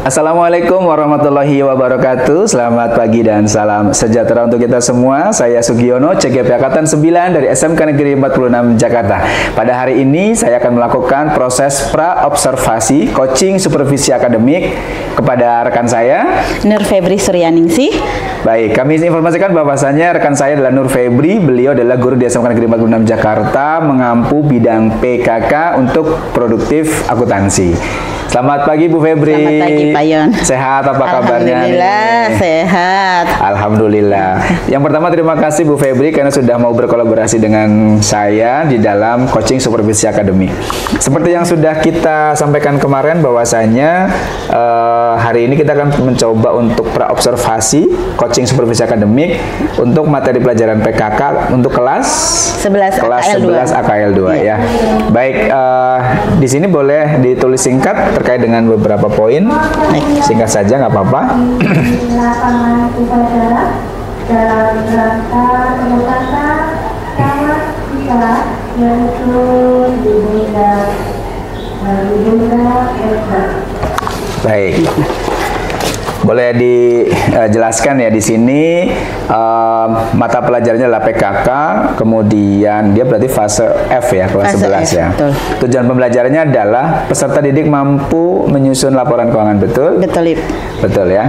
Assalamualaikum warahmatullahi wabarakatuh. Selamat pagi dan salam sejahtera untuk kita semua. Saya Sugiono, CGP Angkatan 9 dari SMK Negeri 46 Jakarta. Pada hari ini saya akan melakukan proses pra-observasi coaching supervisi akademik kepada rekan saya Nur Febri Suryaningsih. Baik, kami informasikan bahwasannya rekan saya adalah Nur Febri. Beliau adalah guru di SMK Negeri 46 Jakarta, mengampu bidang PKK untuk produktif akuntansi. Selamat pagi Bu Febri. Selamat pagi Pak Yon. Sehat apa kabarnya? Alhamdulillah sehat. Alhamdulillah. Yang pertama terima kasih Bu Febri karena sudah mau berkolaborasi dengan saya di dalam coaching supervisi akademik. Seperti yang sudah kita sampaikan kemarin bahwasanya hari ini kita akan mencoba untuk pra-observasi coaching supervisi akademik untuk materi pelajaran PKK untuk kelas 11 AKL 2 ya. Baik, di sini boleh ditulis singkat terkait dengan beberapa poin. Singkat saja nggak apa-apa. Lapangan upacara dalam rangka penempatan kamar kita yaitu Bunda Baik. Boleh dijelaskan ya di sini mata pelajarannya adalah PKK, kemudian dia berarti fase F ya, kelas 11 ya. Betul. Tujuan pembelajarannya adalah peserta didik mampu menyusun laporan keuangan, betul? Betul. Betul ya.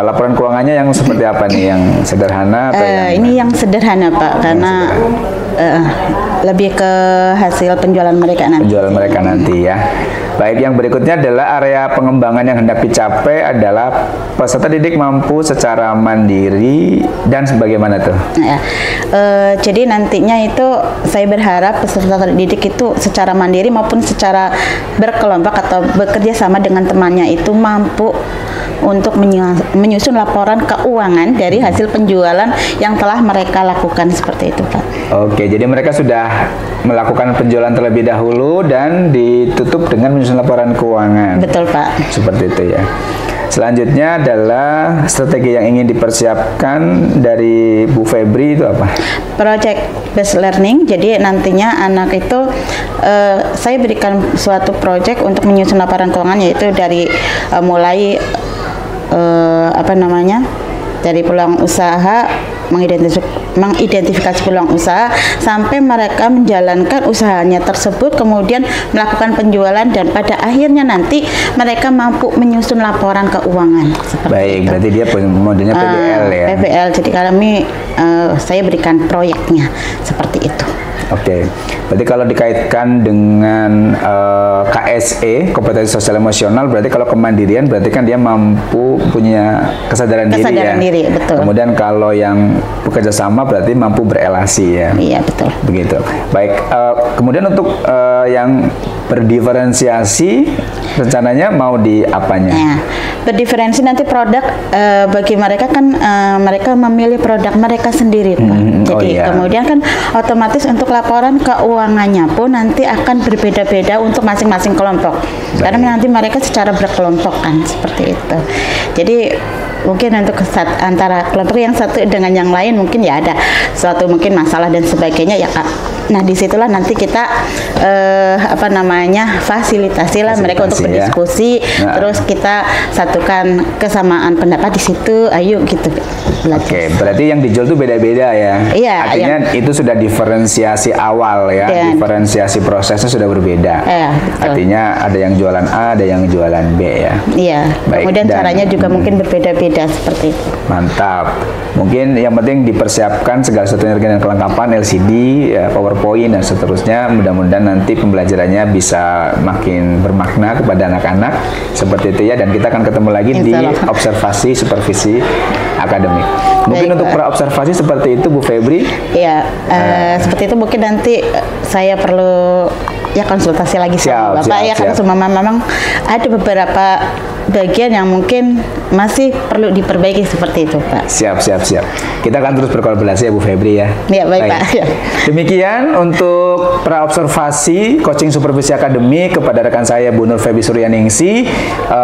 Laporan keuangannya yang seperti apa nih? Yang sederhana atau Ini yang sederhana Pak, karena lebih ke hasil penjualan mereka nanti. Penjualan mereka nanti ya. Baik, yang berikutnya adalah area pengembangan yang hendak dicapai adalah peserta didik mampu secara mandiri dan sebagaimana tuh. Jadi nantinya itu saya berharap peserta didik itu secara mandiri maupun secara berkelompok atau bekerja sama dengan temannya itu mampu untuk menyusun laporan keuangan dari hasil penjualan yang telah mereka lakukan, seperti itu Pak. Oke, jadi mereka sudah melakukan penjualan terlebih dahulu dan ditutup dengan menyusun laporan keuangan. Betul Pak. Seperti itu ya. Selanjutnya adalah strategi yang ingin dipersiapkan dari Bu Febri itu apa? Project based learning. Jadi nantinya anak itu saya berikan suatu project untuk menyusun laporan keuangan, yaitu dari mulai dari peluang usaha, mengidentifikasi peluang usaha sampai mereka menjalankan usahanya tersebut, kemudian melakukan penjualan dan pada akhirnya nanti mereka mampu menyusun laporan keuangan. Baik, berarti dia modelnya PBL ya. PBL. Jadi saya berikan proyeknya seperti itu. Oke, berarti kalau dikaitkan dengan KSE, kompetensi sosial emosional, berarti kalau kemandirian berarti kan dia mampu punya kesadaran diri ya. Diri, betul. Kemudian kalau yang bekerja sama berarti mampu berelasi ya. Iya, betul. Begitu. Baik, kemudian untuk yang berdiferensiasi rencananya mau di apanya? Nah, berdiferensi nanti produk bagi mereka kan mereka memilih produk mereka sendiri Pak. Jadi kemudian kan otomatis untuk laporan keuangannya pun nanti akan berbeda-beda untuk masing-masing kelompok. Karena nanti mereka secara berkelompok kan, seperti itu. Jadi mungkin untuk antara kelompok yang satu dengan yang lain mungkin ya ada suatu mungkin masalah dan sebagainya ya Kak. Nah disitulah nanti kita fasilitasi lah mereka untuk berdiskusi, terus kita satukan kesamaan pendapat di situ, ayo gitu. Oke, berarti yang dijual itu beda-beda ya. Iya. Artinya itu sudah diferensiasi awal ya, diferensiasi prosesnya sudah berbeda. Artinya ada yang jualan A, ada yang jualan B ya. Iya. Baik, kemudian caranya juga mungkin berbeda-beda seperti itu. Mantap. Mungkin yang penting dipersiapkan segala sesuatunya dengan kelengkapan LCD, ya, PowerPoint dan seterusnya. Mudah-mudahan nanti pembelajarannya bisa makin bermakna kepada anak-anak seperti itu ya. Dan kita akan ketemu lagi di observasi supervisi akademik. Mungkin untuk pra-observasi seperti itu Bu Febri. Iya, seperti itu mungkin nanti saya perlu ya konsultasi lagi sama Bapak ya, karena memang ada beberapa bagian yang mungkin masih perlu diperbaiki seperti itu Pak. Siap. Kita akan terus berkolaborasi ya Bu Febri ya. Ya baik Pak. Demikian untuk pra-observasi coaching supervisi akademik kepada rekan saya Bu Nur Febri Suryaningsih.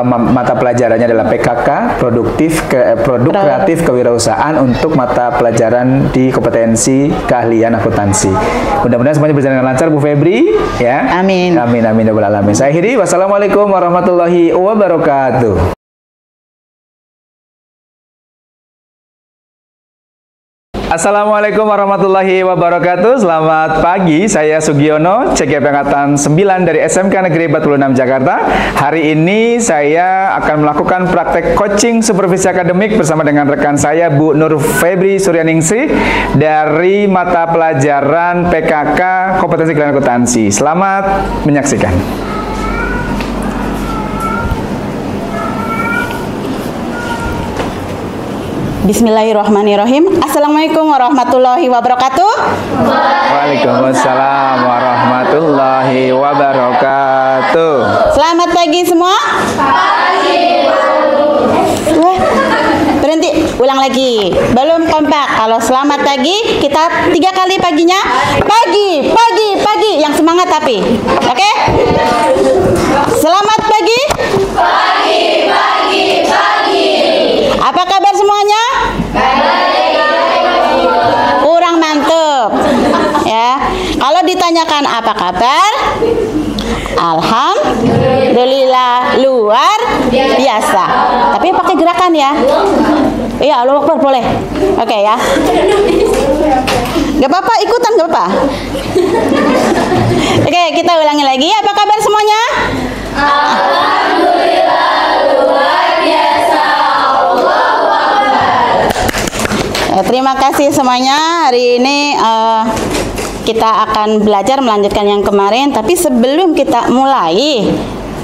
Mata pelajarannya adalah PKK, produk kreatif kewirausahaan untuk mata pelajaran di kompetensi keahlian akuntansi. Mudah-mudahan semuanya berjalan dengan lancar Bu Febri ya. Amin. Amin. Saya akhiri. Wassalamualaikum warahmatullahi wabarakatuh. Assalamualaikum warahmatullahi wabarakatuh. Selamat pagi, saya Sugiono, CGP Angkatan 9 dari SMK Negeri 46 Jakarta. Hari ini saya akan melakukan praktek coaching supervisi akademik bersama dengan rekan saya Bu Nur Febri Suryaningsih dari mata pelajaran PKK Kompetensi Keilmuan Akuntansi. Selamat menyaksikan. Bismillahirrahmanirrahim. Assalamualaikum warahmatullahi wabarakatuh. Waalaikumsalam warahmatullahi wabarakatuh. Selamat pagi semua. Berhenti, ulang lagi. Belum kompak. Kalau selamat pagi, kita 3 kali paginya. Pagi, pagi, pagi. Yang semangat tapi. Oke? Selamat pagi. Pagi, pagi, pagi. Apa kabar semuanya? Kurang mantep. Ya. Kalau ditanyakan apa kabar? Alhamdulillah luar biasa. Tapi pakai gerakan ya. Iya, Allahu Akbar boleh. Oke ya. Gak apa-apa, ikutan gak apa-apa. Oke, kita ulangi lagi. Apa kabar semuanya? Alhamdulillah luar biasa. Allahu Akbar. Terima kasih semuanya. Hari ini kita akan belajar melanjutkan yang kemarin, tapi sebelum kita mulai,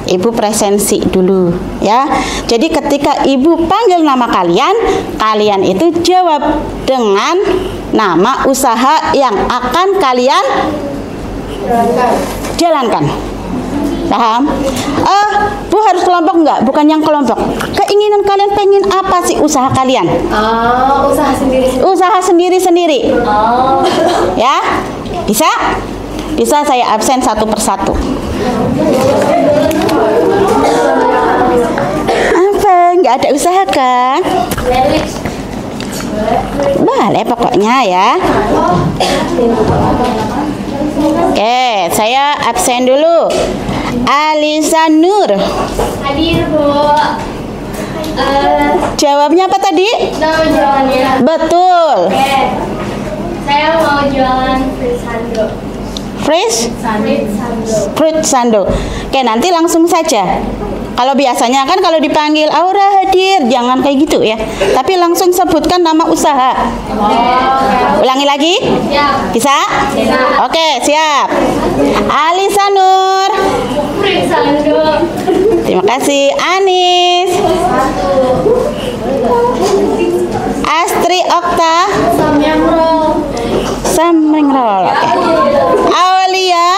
Ibu presensi dulu ya. Jadi ketika Ibu panggil nama kalian, kalian itu jawab dengan nama usaha yang akan kalian jalankan. Paham? Bu harus kelompok enggak? Bukan yang kelompok. Keinginan kalian pengen apa sih usaha kalian? Usaha sendiri. Usaha sendiri-sendiri. Ya? Bisa? Bisa saya absen satu persatu. Apa? Nggak ada usaha kan? Boleh pokoknya ya. Oke, saya absen dulu. Alisa Nur. Hadir, Bu. Jawabnya apa tadi? Nama jualannya. Betul. Oke. Saya mau jualan fruit sando. Fresh Sando. fruit sando. Oke, nanti langsung saja. Kalau biasanya kan kalau dipanggil Aura hadir, jangan kayak gitu ya. Tapi langsung sebutkan nama usaha. Ulangi lagi? Siap. Bisa? Bisa. Oke, siap. Alisa Nur. Fruit sando. Terima kasih. Anis. Astri Okta. Samyang roll. Samring roll. Oke. Aulia.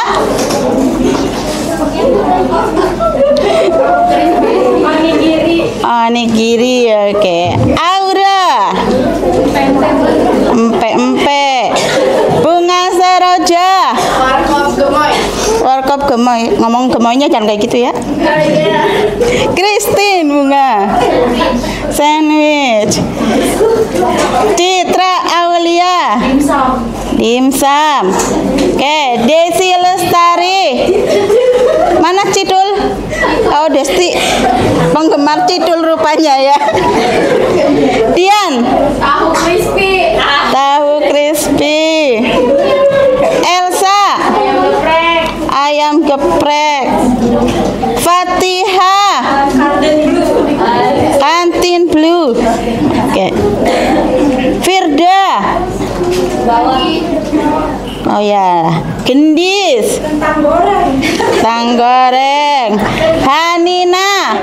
Onigiri. Oke. Aura. Empe. Bunga Seroja. Warkop gemoy. Ngomong gemoynya jangan kayak gitu ya. Christine Bunga. Sandwich. Citra Aulia. Dimsum. Oke, Desi Lestari. Mana Cidul? Oh, Desti penggemar Cidul rupanya ya. Dian. Tahu crispy. Tahu crispy. Elsa. Ayam geprek. Fatiha. Kantin Blue. Oke. Firda. Oh ya, Gendis. Kentang goreng. Hanina.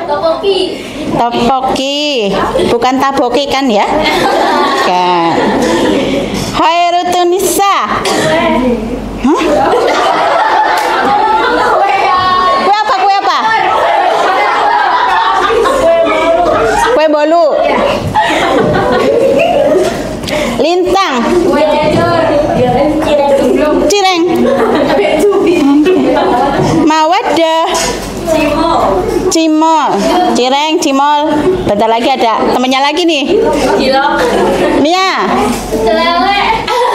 Topoki. Bukan taboki kan ya? Kan. Khairutunisa. Hah? Kue apa? Kue bolu. Lintang. Cireng. Mawadah. Cimol. Cireng, cimol. Bentar lagi ada temennya lagi nih. Mia.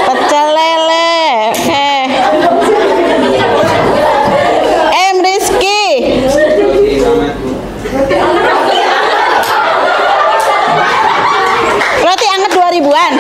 Pecel lele. Oke. Rizky. Roti anget 2000-an.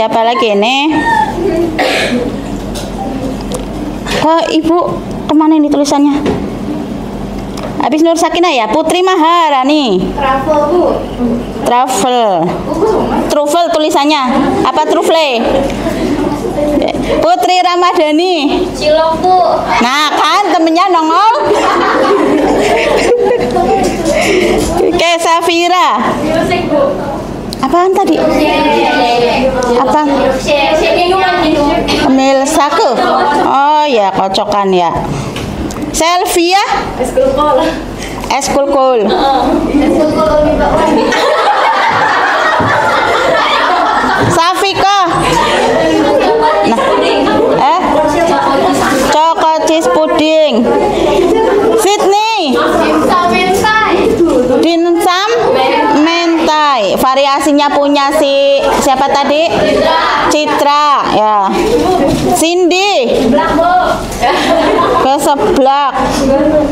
Siapa lagi nih? Kok Ibu kemana ini tulisannya? Habis Nur Sakinah ya, Putri Maharani. Travel, Bu. Truffle tulisannya. Apa truffle? Putri Ramadhani. Cilok, Bu. Nah kan temennya nongol. Oke, Safira. Musik, Bu. Apaan tadi? Apa? Minuman. Milsaku. Oh ya, kocokan ya. Selvia. Eskulkol. Safika. Nah, Choco cheese pudding. Sydney. Dimsum mentai. Variasinya punya siapa tadi? Citra ya. Cindy. Keseblak.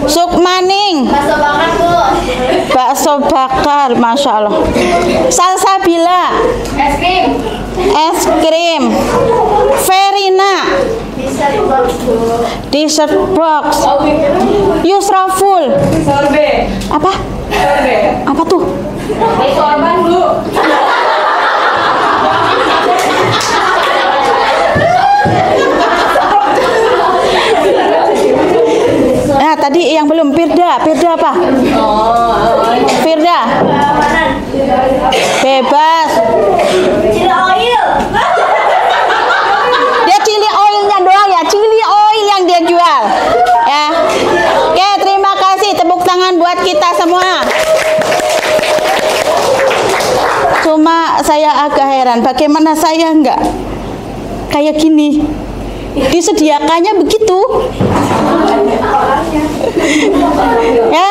Sukmaning. Bakso bakar, Masya Allah. Salsabila. Es krim. Verina. Dessert box. Yusraful. Apa? Apa tuh? Sorban, Bu. Nah, tadi yang belum Firda apa? Firda. Bebas. Dia chili oilnya doang ya, chili oil yang dia jual. Ya. Oke, terima kasih, tepuk tangan buat kita semua. Cuma saya agak heran, bagaimana saya enggak kayak gini? Disediakannya begitu. Ya,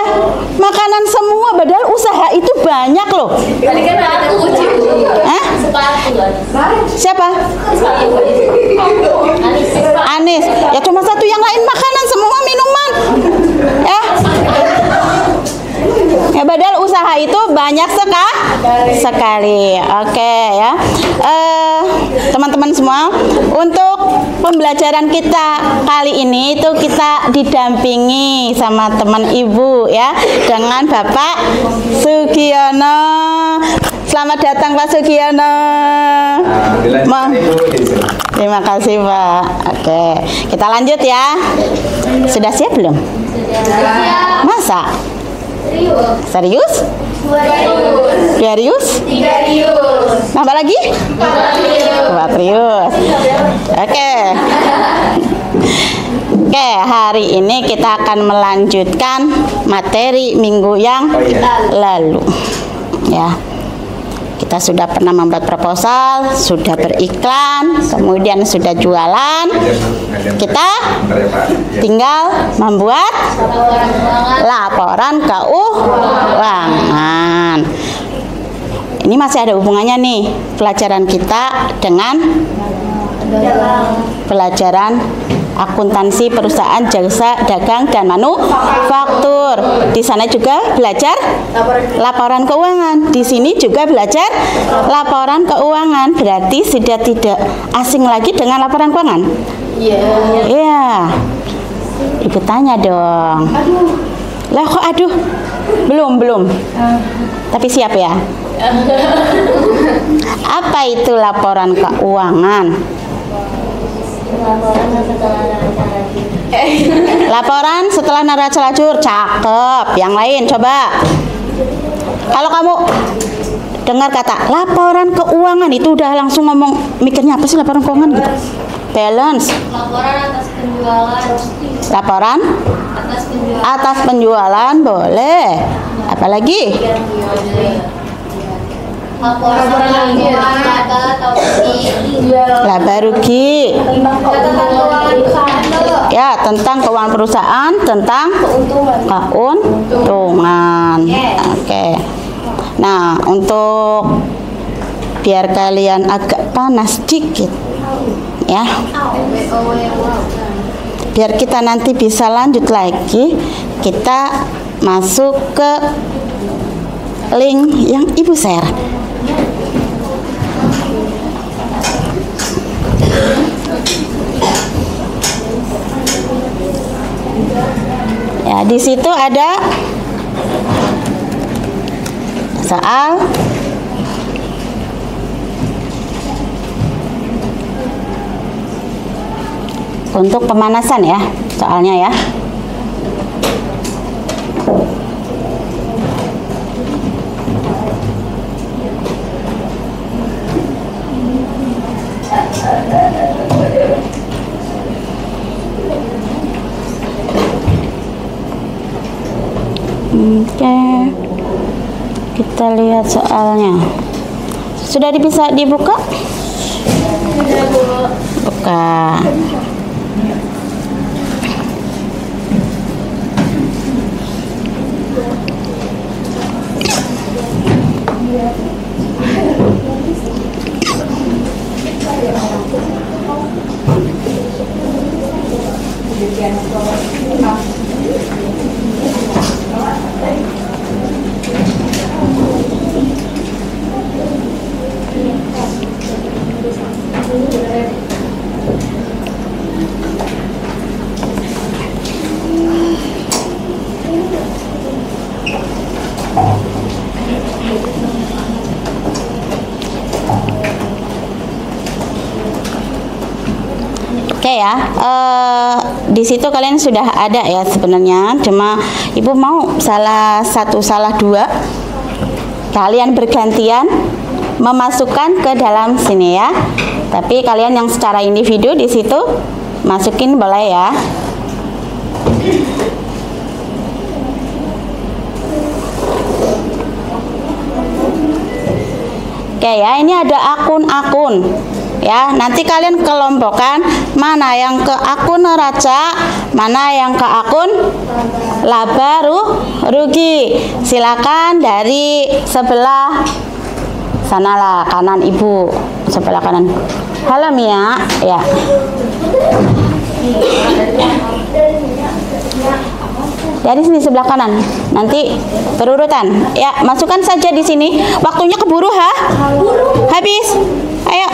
makanan semua, padahal usaha itu banyak loh. Tadi kan aku uji. Hah? Siapa? Anis. Ya cuma satu, yang lain makanan semua, minuman. Ya. Ya, padahal usaha itu banyak sekali. Oke ya. Teman-teman semua, untuk pembelajaran kita kali ini itu kita didampingi sama teman Ibu ya, dengan Bapak Sugiono. Selamat datang Pak Sugiono. Terima kasih Pak. Oke, kita lanjut ya. Sudah siap belum? Masa? Serius? Serius? Nambah lagi? Serius. Oke. Oke, hari ini kita akan melanjutkan materi minggu yang lalu. Ya. Kita sudah pernah membuat proposal, sudah beriklan, kemudian sudah jualan. Kita tinggal membuat laporan keuangan. Ini masih ada hubungannya nih pelajaran kita dengan pelajaran akuntansi perusahaan, jasa dagang dan manufaktur. Di sana juga belajar laporan keuangan. Di sini juga belajar laporan keuangan. Berarti sudah tidak asing lagi dengan laporan keuangan. Iya. Ibu tanya dong. Lah kok aduh? Belum. Tapi siap ya. Apa itu laporan keuangan? Laporan setelah neraca lajur. Cakep. Yang lain coba. Kalau kamu dengar kata laporan keuangan, itu udah langsung ngomong, mikirnya apa sih laporan keuangan gitu? Balance. Laporan atas penjualan. Laporan atas penjualan boleh. Apalagi? Laporan laba atau rugi. Laba rugi. Catatan keuangan perusahaan. Ya, tentang keuangan perusahaan, tentang keuntungan. Oke. Nah, untuk biar kalian agak panas dikit, ya. Biar kita nanti bisa lanjut lagi, kita masuk ke link yang Ibu share. di situ ada soal untuk pemanasan ya, soalnya ya. Oke, kita lihat soalnya. Sudah bisa dibuka? Sudah, Bu. Buka. Oke ya, di situ kalian sudah ada ya sebenarnya, cuma ibu mau salah satu salah dua, kalian bergantian memasukkan ke dalam sini ya. Tapi kalian yang secara individu di situ masukin boleh ya. Oke ya, ini ada akun-akun. Ya, nanti kalian kelompokkan mana yang ke akun neraca, mana yang ke akun laba rugi. Silakan dari sebelah sanalah, kanan ibu, sebelah kanan. Halo Mia, ya. Dari sini sebelah kanan, nanti berurutan. Ya, masukkan saja di sini. Waktunya keburu ha? Habis. Ayo.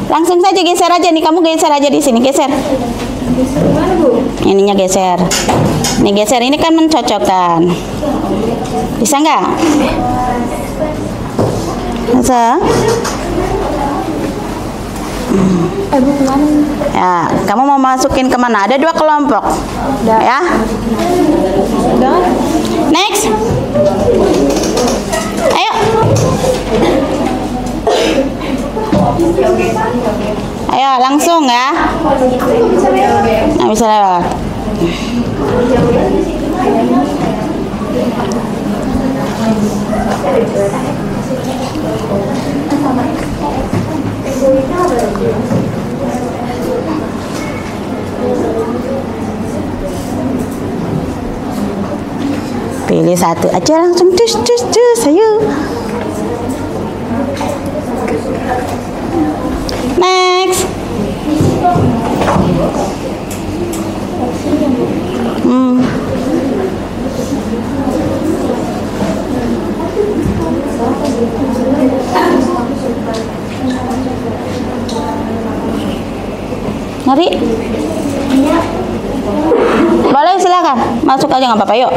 Langsung saja geser aja nih, kamu geser aja di sini, geser. Ininya geser. Ini geser, ini kan mencocokkan. Bisa nggak? Bisa. Ya, kamu mau masukin kemana? Ada 2 kelompok. Ya. Next. Ayo. Ayo langsung ya. Nggak bisa lewat. Pilih satu aja langsung cus ayo. Next. Ngeri? Boleh, silakan masuk aja nggak apa-apa, yuk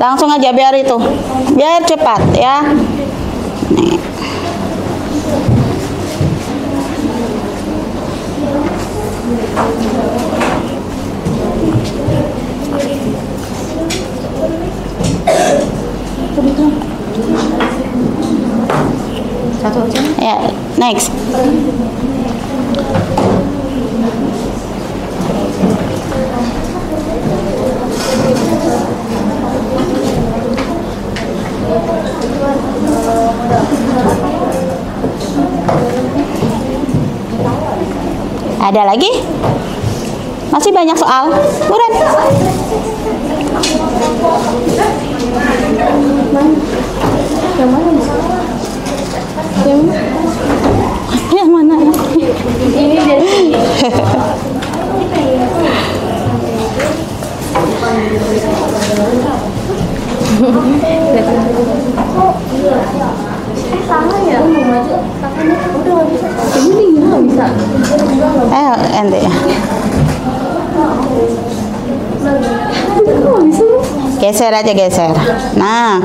langsung aja biar itu biar cepat ya. Nih. Satu aja ya. Next. Ada lagi? Masih banyak soal. Buruan. Yang mana? Ini dari sini. Sama ya, mau maju. Udah nggak bisa. Ini nggak bisa. Ente. Geser aja, geser. Nah.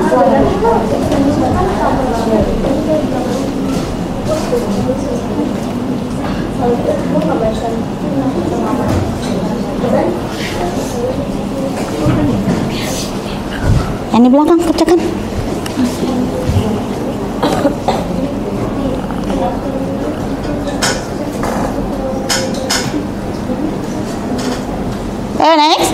Yang di belakang kerjakan. Next.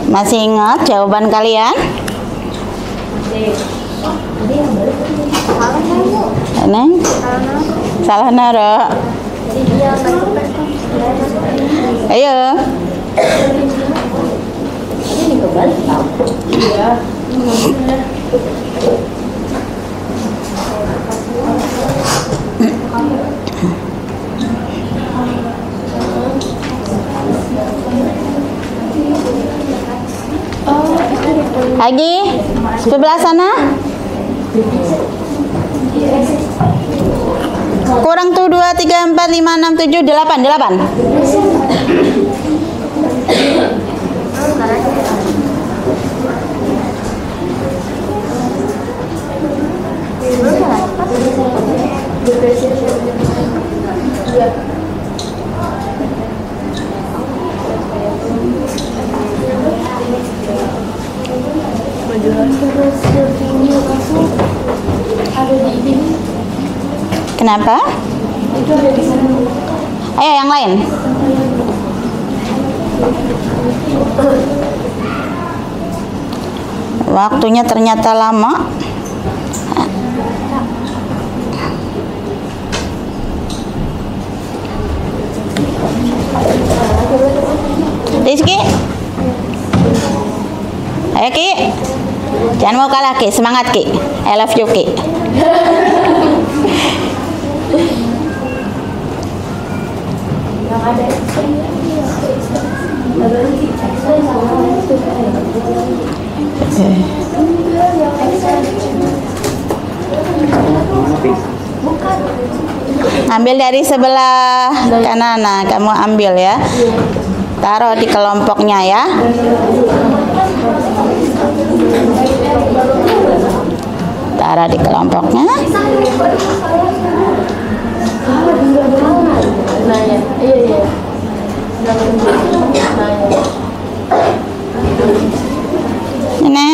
Masih ingat jawaban kalian? Neng? Salah naro. Ayo. Lagi sebelah sana. Kurang tuh 2, 3, 4, 5, 6, 7, 8. Kenapa? Ayo yang lain. Waktunya ternyata lama. Rizky, ayo Ki, jangan mau kalah Ki, semangat Ki, I love you Ki. Ambil dari sebelah kanan, nah, kamu ambil ya, taruh di kelompoknya ya. Taruh di kelompoknya. Ini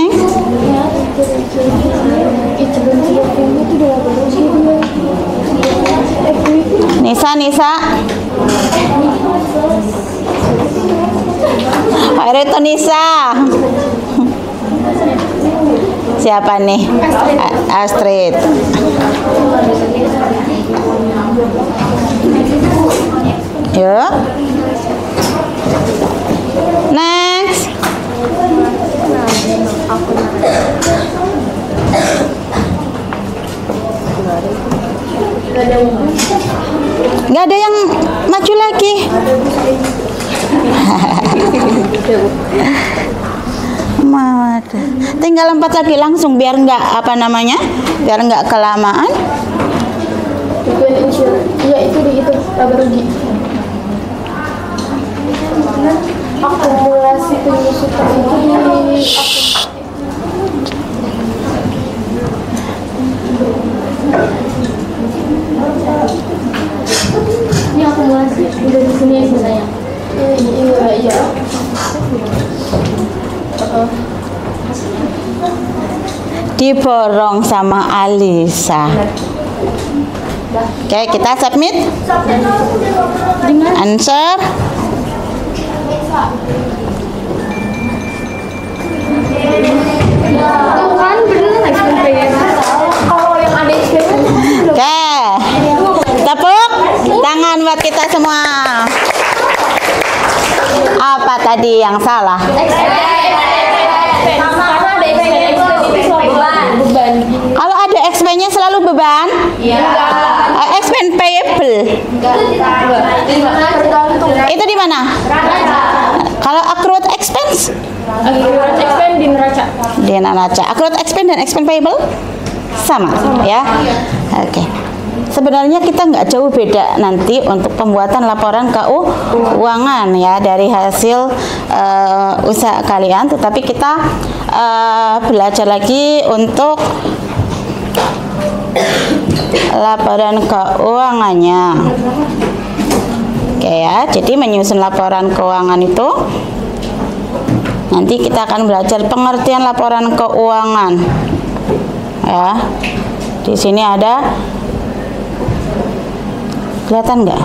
Nisa itu Nisa. Siapa nih? Astrid. Yuk. Next. Nggak ada yang maju lagi. Tinggal 4 lagi langsung biar nggak biar nggak kelamaan. Iya itu rugi. Akumulasi penyusutan itu ini akumulasi udah di sini sebenarnya. Iya. Diborong sama Alisa. Oke, kita submit. Answer. Kan bener kalau yang ada Oke. Tepuk tangan buat kita semua. Apa tadi yang salah? Kalau ada expense-nya selalu beban? Expense payable. Itu di mana? Kalau accrued expense? Accrued expense di neraca. Di neraca. Accrued expense dan expense payable sama, ya. Oke. Sebenarnya kita nggak jauh beda nanti untuk pembuatan laporan keuangan ya dari hasil usaha kalian, tetapi kita belajar lagi untuk laporan keuangannya. Oke ya, jadi menyusun laporan keuangan itu nanti kita akan belajar pengertian laporan keuangan. Ya, di sini ada, kelihatan nggak?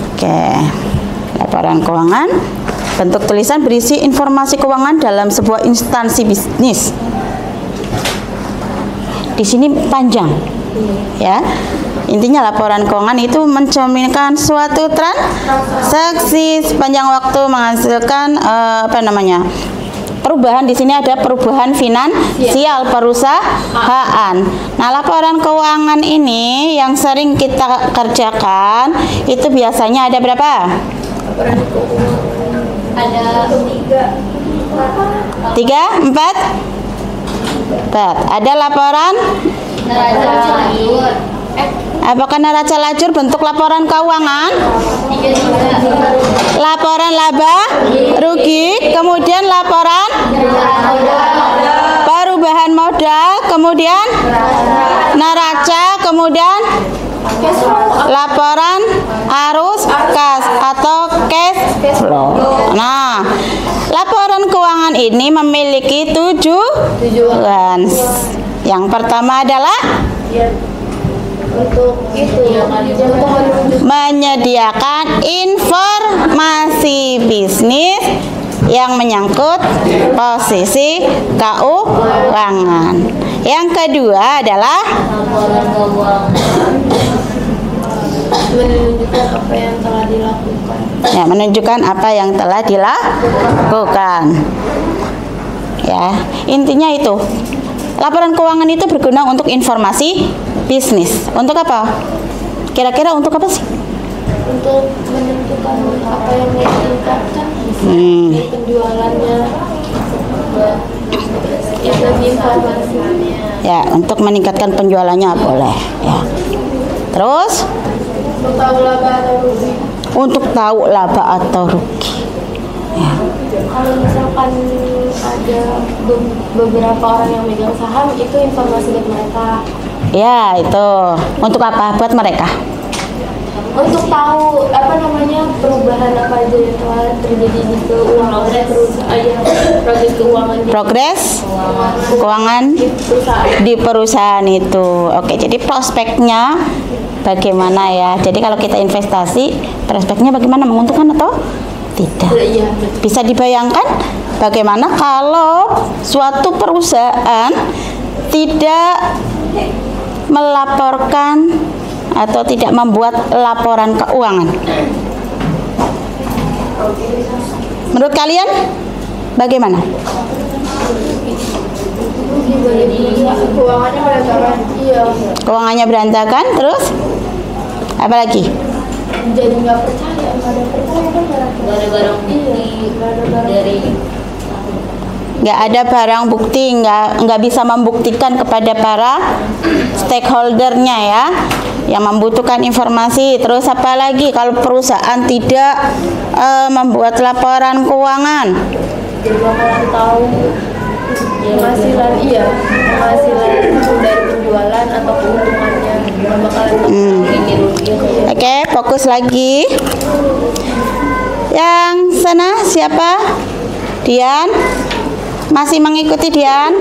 Oke, laporan keuangan. Bentuk tulisan berisi informasi keuangan dalam sebuah instansi bisnis. Di sini panjang, ya. Intinya laporan keuangan itu mencerminkan suatu transaksi sepanjang waktu menghasilkan perubahan. Di sini ada perubahan finansial perusahaan. Nah, laporan keuangan ini yang sering kita kerjakan itu biasanya ada berapa? Ada 3, 4. Ada laporan neraca lajur. apakah neraca lajur bentuk laporan keuangan? Laporan laba rugi, kemudian laporan perubahan modal, kemudian neraca, kemudian laporan arus kas atau cash flow. Nah, laporan keuangan ini memiliki tujuan. Yang pertama adalah Untuk itu menyediakan informasi bisnis yang menyangkut posisi keuangan. Yang kedua adalah laporan keuangan menunjukkan apa yang telah dilakukan. ya, menunjukkan apa yang telah dilakukan. Ya, intinya itu. Laporan keuangan itu berguna untuk informasi bisnis. Untuk apa? Kira-kira untuk apa sih? Untuk menentukan apa yang ditingkatkan penjualannya, itu informasinya. Ya, untuk meningkatkan penjualannya boleh. Ya. Terus Untuk tahu laba atau rugi. untuk tahu laba atau rugi. Ya. Kalau misalkan ada beberapa orang yang megang saham, itu informasi dari mereka. Ya, itu untuk apa? Buat mereka. Untuk tahu perubahan apa aja yang telah terjadi di keuangan perusahaan, proses keuangan Progres keuangan di perusahaan itu. Oke, jadi prospeknya bagaimana ya? Jadi kalau kita investasi, prospeknya bagaimana, menguntungkan atau tidak? Iya. Bisa dibayangkan bagaimana kalau suatu perusahaan tidak melaporkan atau tidak membuat laporan keuangan. Menurut kalian bagaimana? Keuangannya berantakan. Iya. Keuangannya berantakan, terus apa lagi? Jadi nggak percaya, nggak ada percaya kan nggak ada barang bukti, dari Nggak ada barang bukti, nggak bisa membuktikan kepada para stakeholdernya ya, yang membutuhkan informasi. Terus apa lagi kalau perusahaan tidak membuat laporan keuangan? jadi bakalan tahu penghasilan dari penjualan atau keuntungannya, bakalan tahu ini rugi. Oke, fokus lagi. Yang sana siapa? Dian? Masih mengikuti Dian?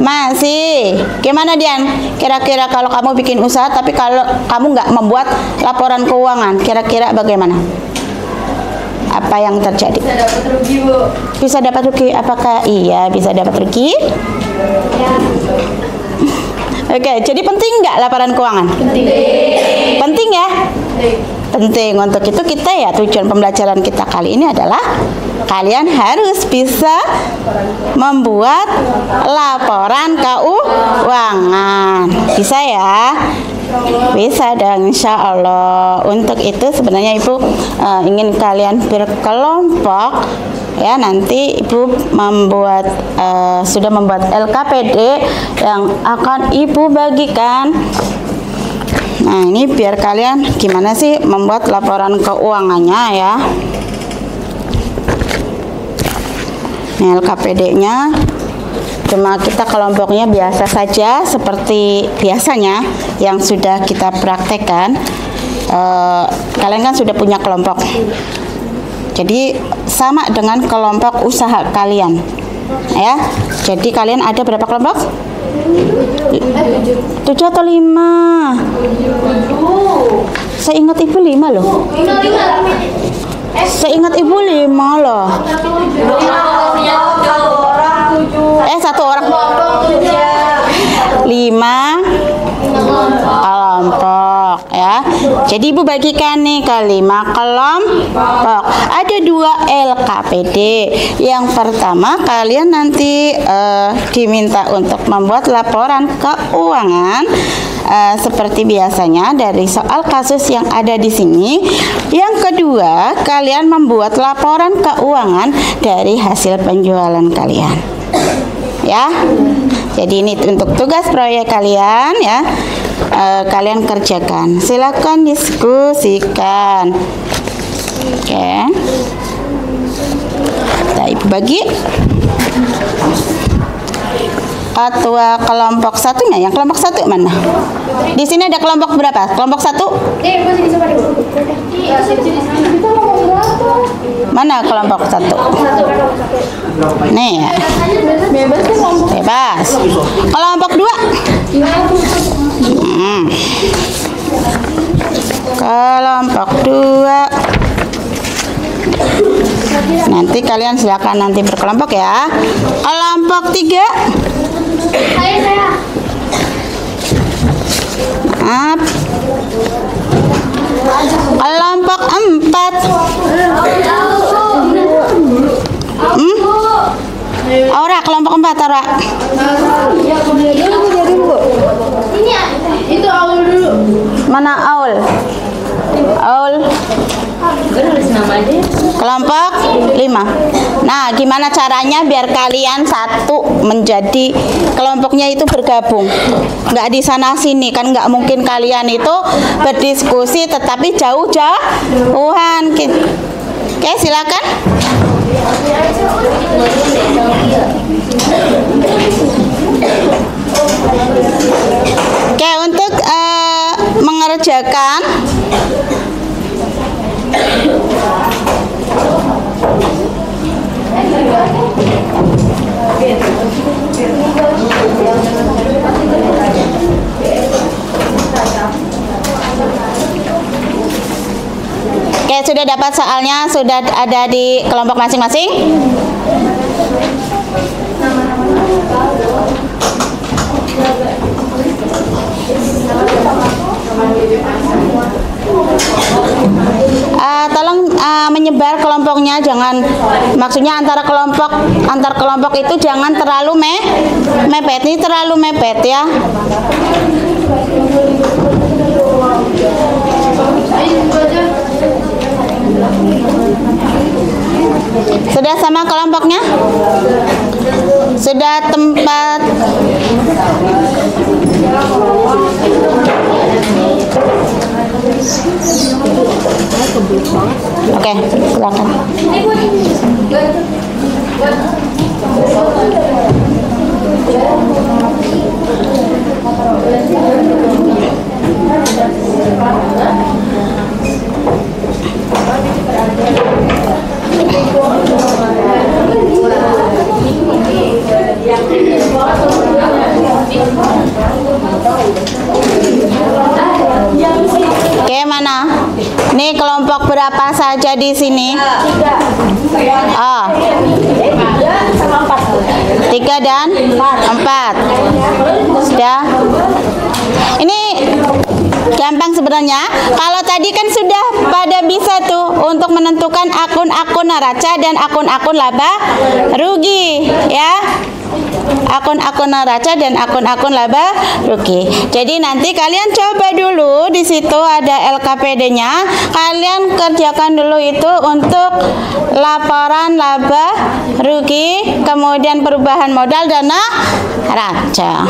Masih. Gimana Dian? Kira-kira kalau kamu bikin usaha tapi kalau kamu nggak membuat laporan keuangan, kira-kira bagaimana? Apa yang terjadi? Bisa dapat rugi, Bu. Bisa dapat rugi? Apakah iya bisa dapat rugi? Ya. Oke, jadi penting nggak laporan keuangan? Penting. Penting ya? Penting. Untuk itu kita ya, tujuan pembelajaran kita kali ini adalah kalian harus bisa membuat laporan keuangan. Bisa ya? Bisa dong, insya Allah. Untuk itu sebenarnya Ibu ingin kalian berkelompok ya. Nanti Ibu sudah membuat LKPD yang akan Ibu bagikan. Nah, ini biar kalian gimana sih membuat laporan keuangannya ya. Ini LKPD-nya. Cuma kita kelompoknya biasa saja seperti biasanya yang sudah kita praktekkan. Kalian kan sudah punya kelompok, jadi sama dengan kelompok usaha kalian ya. Jadi kalian ada berapa kelompok? 7 atau 5? Saya ingat Ibu 5 loh. Saya ingat Ibu 5 loh. Satu orang 5 kelompok ya. Jadi Ibu bagikan nih ke 5 kelompok. Ada 2 LKPD. Yang pertama kalian nanti diminta untuk membuat laporan keuangan seperti biasanya dari soal kasus yang ada di sini. Yang kedua, kalian membuat laporan keuangan dari hasil penjualan kalian. Ya, jadi ini untuk tugas proyek kalian ya. Kalian kerjakan. Silakan diskusikan. Oke. Kita Ibu bagi. Ketua kelompok satunya, yang kelompok 1 mana? Di sini ada kelompok berapa? Kelompok 1? Mana kelompok 1? Nih ya. Bebas. Kelompok 2? Kelompok 2. Nanti kalian silakan nanti berkelompok ya. Kelompok 3? Saya. Maaf. Kelompok 4? Ora, kelompok 4 ora. Ini itu awal dulu. Mana Aul? Aul. Kelompok 5. Nah, gimana caranya biar kalian satu menjadi kelompoknya itu bergabung? Nggak di sana sini kan, nggak mungkin kalian itu berdiskusi tetapi jauh-jauhan. Oke, silakan. Oke, untuk mengerjakan Oke, sudah dapat soalnya, sudah ada di kelompok masing-masing. Tolong menyebar kelompoknya, jangan, maksudnya antar kelompok itu jangan terlalu mepet. Ini terlalu mepet ya. Sudah sama kelompoknya? Sudah tempat? Oke, silakan. Oke, mana? Nih kelompok berapa saja di sini? 3 dan 4. Sudah. Ini gampang sebenarnya. Kalau tadi kan sudah pada bisa tuh untuk menentukan akun-akun neraca dan akun-akun laba rugi, ya. akun-akun neraca dan akun-akun laba rugi. Jadi nanti kalian coba dulu, di situ ada LKPD-nya. Kalian kerjakan dulu itu untuk laporan laba rugi, kemudian perubahan modal dan neraca.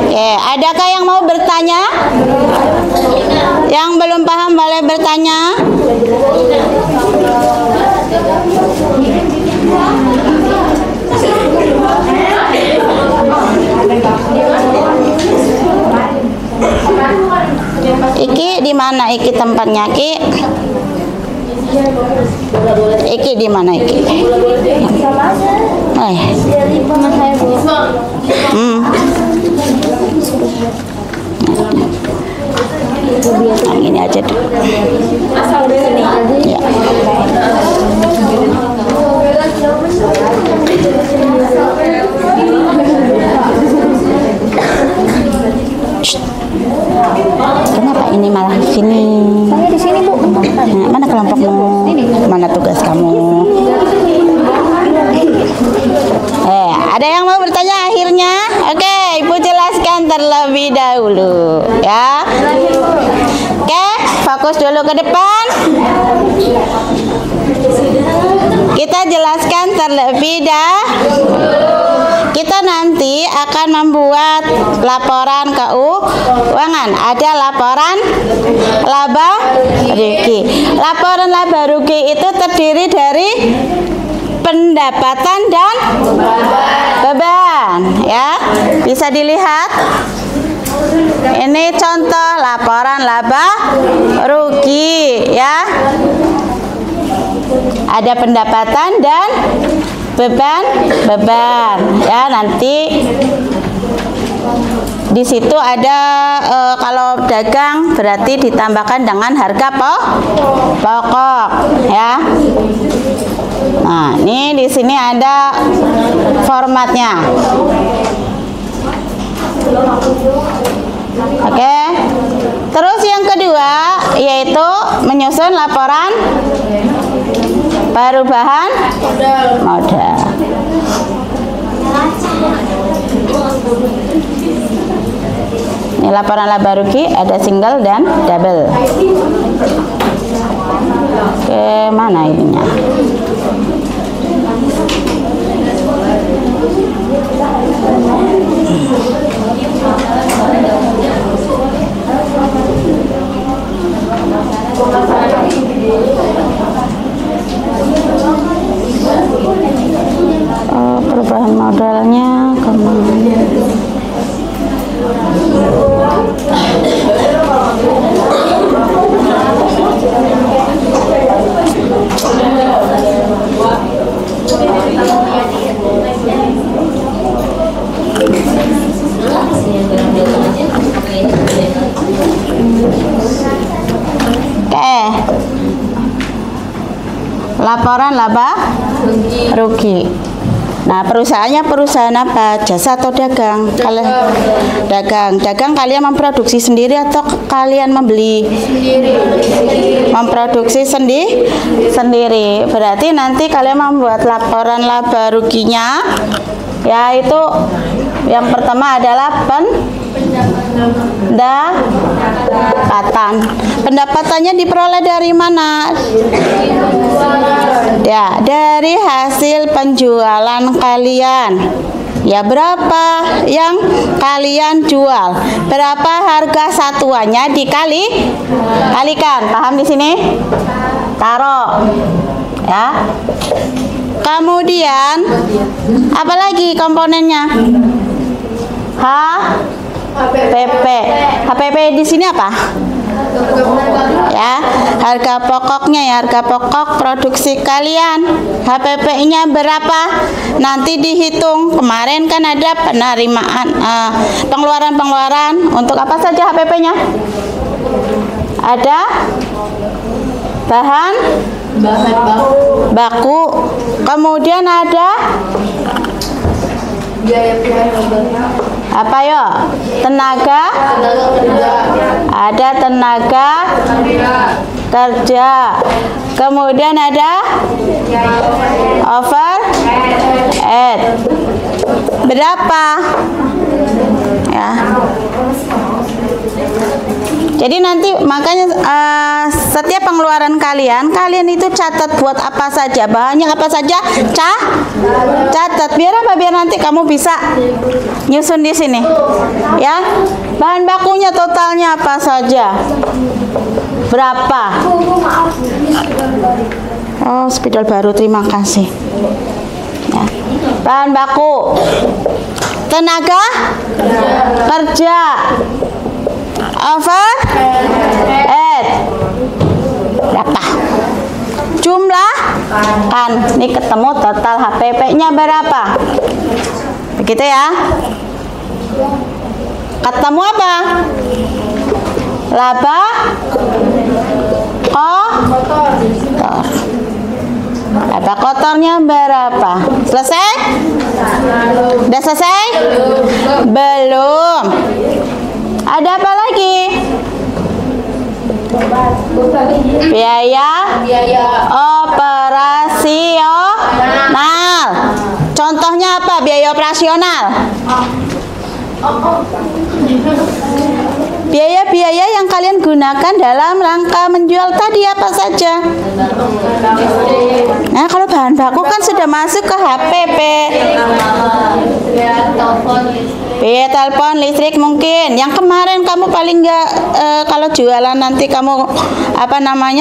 Oke, adakah yang mau bertanya? Yang belum paham boleh bertanya. Iki di mana iki tempatnya Ki? Iki di mana Iki? Nah, ini aja dulu. Ya. Kenapa ini malah di sini? Saya di sini, Bu. Nah, mana kelompokmu? Mana tugas kamu? Ada yang mau bertanya akhirnya? Oke, Ibu jelaskan terlebih dahulu, ya. Oke, fokus dulu ke depan. Kita jelaskan terlebih dahulu. Kita nanti akan membuat laporan keuangan. Ada laporan laba rugi. Laporan laba rugi itu terdiri dari pendapatan dan beban, ya. Bisa dilihat. Ini contoh laporan laba rugi, ya. Ada pendapatan dan beban, ya. Nanti di situ ada kalau dagang berarti ditambahkan dengan harga pokok, ya. Nah, ini di sini ada formatnya. Oke. Terus yang kedua yaitu menyusun laporan perubahan modal. Ini laporan laba rugi, ada single dan double. Oke, mana ininya? Perubahan modalnya kemana? Laporan laba rugi. Nah, perusahaannya perusahaan apa? Jasa atau dagang? Kalau dagang kalian memproduksi sendiri atau kalian membeli? Memproduksi sendiri. Berarti nanti kalian membuat laporan laba ruginya, yaitu Yang pertama adalah pendapatan. Pendapatannya diperoleh dari mana? Ya, dari hasil penjualan kalian. Ya, berapa yang kalian jual? Berapa harga satuannya kalikan. Paham di sini? Taruh. Ya. Kemudian apalagi komponennya? HPP. HPP di sini apa? Ya, harga pokoknya ya, harga pokok produksi kalian. HPP-nya berapa? Nanti dihitung. Kemarin kan ada penerimaan pengeluaran-pengeluaran untuk apa saja HPP-nya? Ada bahan baku. Kemudian ada apa ya? Tenaga ada tenaga kerja. Kemudian ada overhead. Berapa? Ya. Jadi nanti makanya setiap pengeluaran kalian itu catat buat apa saja, bahannya apa saja, catat. Biar apa? Biar nanti kamu bisa nyusun di sini. Ya. Bahan bakunya totalnya apa saja? Berapa? Oh, spidol baru, terima kasih. Ya. Bahan baku. Tenaga kerja. Overhead berapa? Jumlah kan ini ketemu total HPP-nya berapa? Begitu ya. Ketemu apa? Laba kotor. Laba kotornya berapa? Selesai? Udah selesai? Belum. Ada apa lagi? Biaya operasional. Contohnya apa? Biaya operasional. Biaya-biaya yang kalian gunakan dalam rangka menjual tadi apa saja? Nah, kalau bahan baku kan sudah masuk ke HPP. Biaya telepon, listrik mungkin. Yang kemarin kamu paling enggak kalau jualan nanti kamu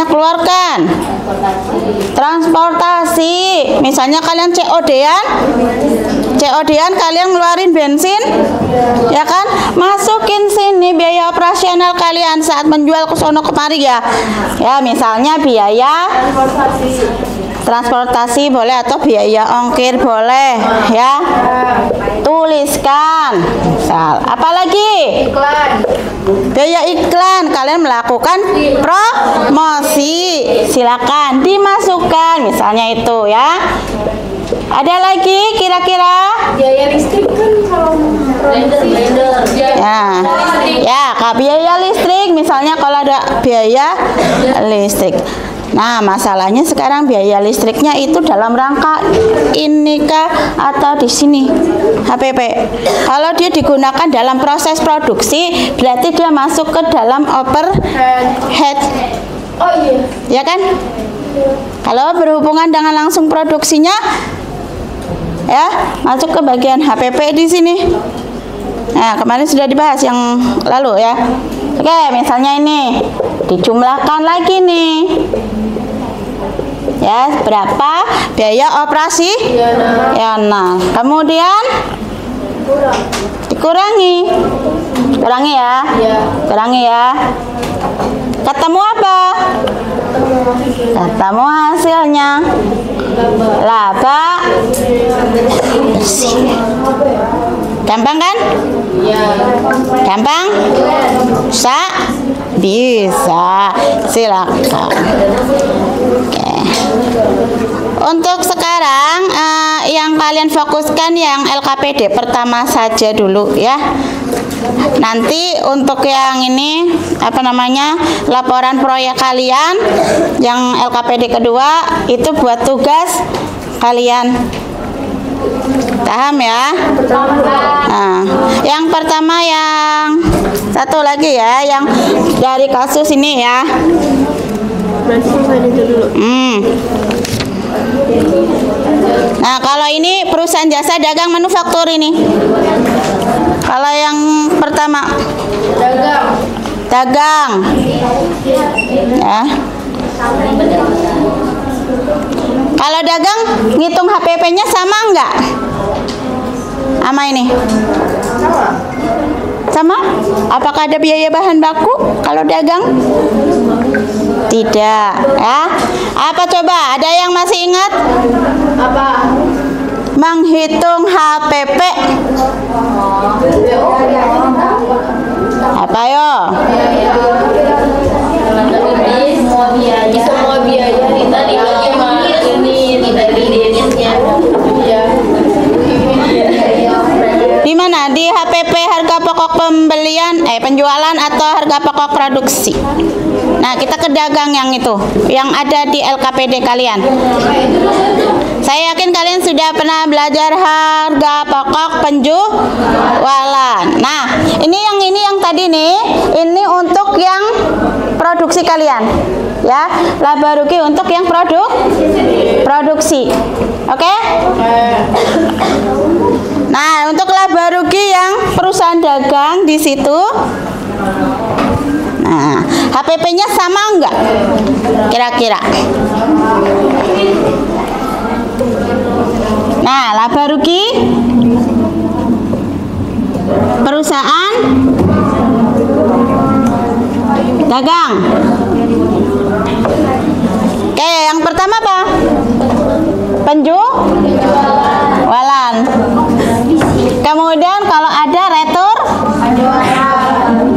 keluarkan. Transportasi. Misalnya kalian COD-an kalian ngeluarin bensin, ya kan? Masukin sini biaya operasional kalian saat menjual ke sono kemari ya. Ya, misalnya biaya transportasi boleh atau biaya ongkir boleh ya. Tuliskan. Misal, apalagi? Biaya iklan, kalian melakukan promosi. Silakan dimasukkan misalnya itu ya. Ada lagi kira-kira? Biaya listrik kan kalau blender. Ya, biaya listrik misalnya kalau ada biaya listrik. Nah, masalahnya sekarang biaya listriknya itu dalam rangka ini kah atau di sini HPP. Kalau dia digunakan dalam proses produksi, berarti dia masuk ke dalam overhead. Oh iya. Ya kan? Kalau berhubungan dengan langsung produksinya, ya masuk ke bagian HPP di sini. Nah, kemarin sudah dibahas yang lalu ya. Oke, misalnya ini dijumlahkan lagi nih. Ya, berapa biaya operasi? Ya, nah, kemudian dikurangi ya. Kurangi ya. Ketemu apa? Ketemu hasilnya. Laba bersih. Gampang kan? Gampang? Bisa. Silakan. Oke. Untuk sekarang yang kalian fokuskan yang LKPD pertama saja dulu ya. Nanti untuk yang ini laporan proyek kalian yang LKPD kedua itu buat tugas kalian Paham ya? Nah, yang pertama yang satu lagi ya, yang dari kasus ini ya. Nah, kalau ini perusahaan jasa dagang manufaktur ini. Kalau yang pertama dagang. Ya. Kalau dagang ngitung HPP-nya sama enggak? Sama ini? Sama? Apakah ada biaya bahan baku kalau dagang? Tidak, ya. Apa coba? Ada yang masih ingat? Apa? Menghitung HPP. Apa yo? Semua biaya kita dibagi sama ini Di mana? Di HPP harga pokok pembelian, penjualan atau harga pokok produksi. Nah, kita ke dagang yang itu, yang ada di LKPD kalian. Saya yakin kalian sudah pernah belajar harga pokok penjualan. Nah, ini yang tadi nih, ini untuk yang produksi kalian. Ya, laba rugi untuk yang produksi. Oke? Nah, untuk laba rugi yang perusahaan dagang di situ. Nah, HPP-nya sama enggak? Kira-kira. Nah, laba rugi perusahaan dagang. Oke, yang pertama apa? Penjualan. Kemudian kalau ada retur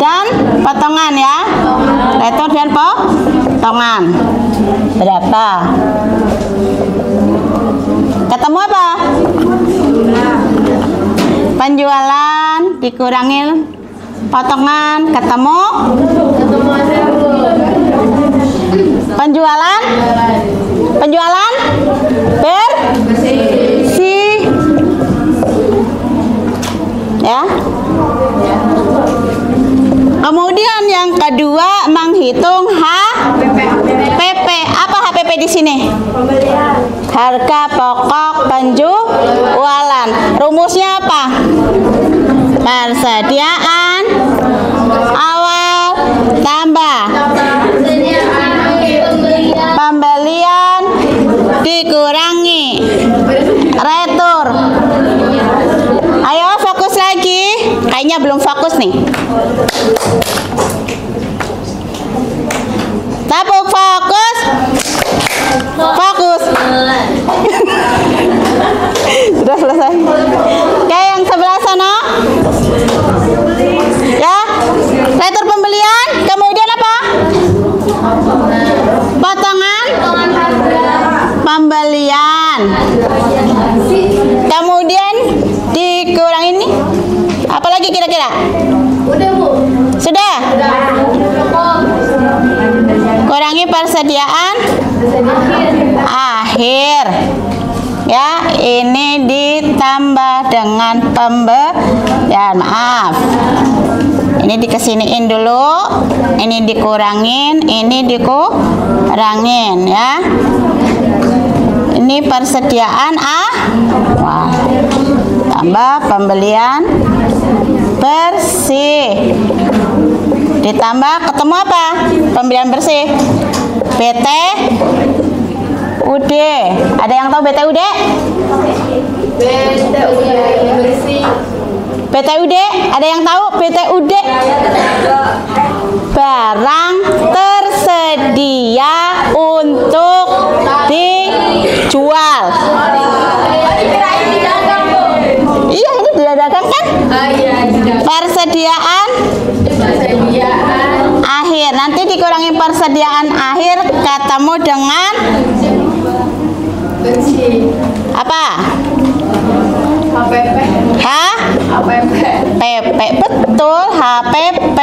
dan potongan ya. Retur dan potongan. Berapa? Ketemu apa? Penjualan dikurangi potongan, ketemu penjualan bersih ya. Kemudian yang kedua menghitung HPP. Apa HPP di sini? Harga pokok penjualan. Rumusnya apa? Persediaan awal tambah pembelian dikurangi retur. Ayo fokus lagi. Kayaknya belum fokus nih. Tapuk fokus. Fokus. Sudah selesai. Oke, yang sebelah sana. Ya. Retur pembelian, kemudian apa? Potongan pembelian. Kemudian dikurang ini. Apalagi kira-kira? Udah, Bu. Sudah? Kurangi persediaan akhir. Ya, ini ditambah dengan pembelian. Maaf. Ini dikesiniin dulu. Ini dikurangin, ini dikurangin ya. Ini persediaan awal tambah pembelian bersih. Ditambah ketemu apa? Pembelian bersih. BTUD. Ada yang tahu BTUD? Bersih. BTUD, ada yang tahu BTUD? Barang tersedia untuk dijual. Iya, ini didagang kan? Persediaan akhir. Nanti dikurangi persediaan akhir ketemu dengan apa? HPP. PP. Betul, HPP.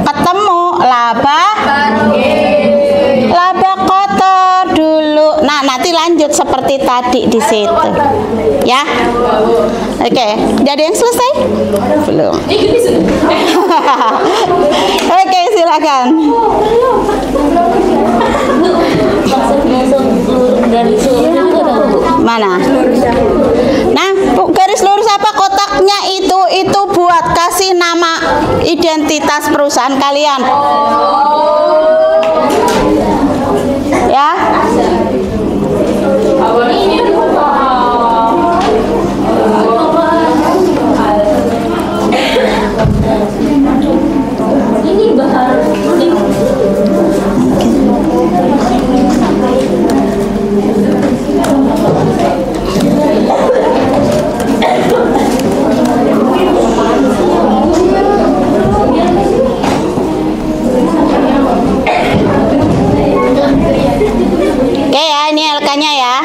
Ketemu laba kotor dulu. Nah, nanti lanjut seperti tadi di situ. Ya. Oke, udah ada yang selesai? Belum. Oke, silakan. Mana? Nah, garis lurus apa kotaknya itu buat kasih nama identitas perusahaan kalian. Ya. Ini bahar. Oke ya, ini LK-nya ya.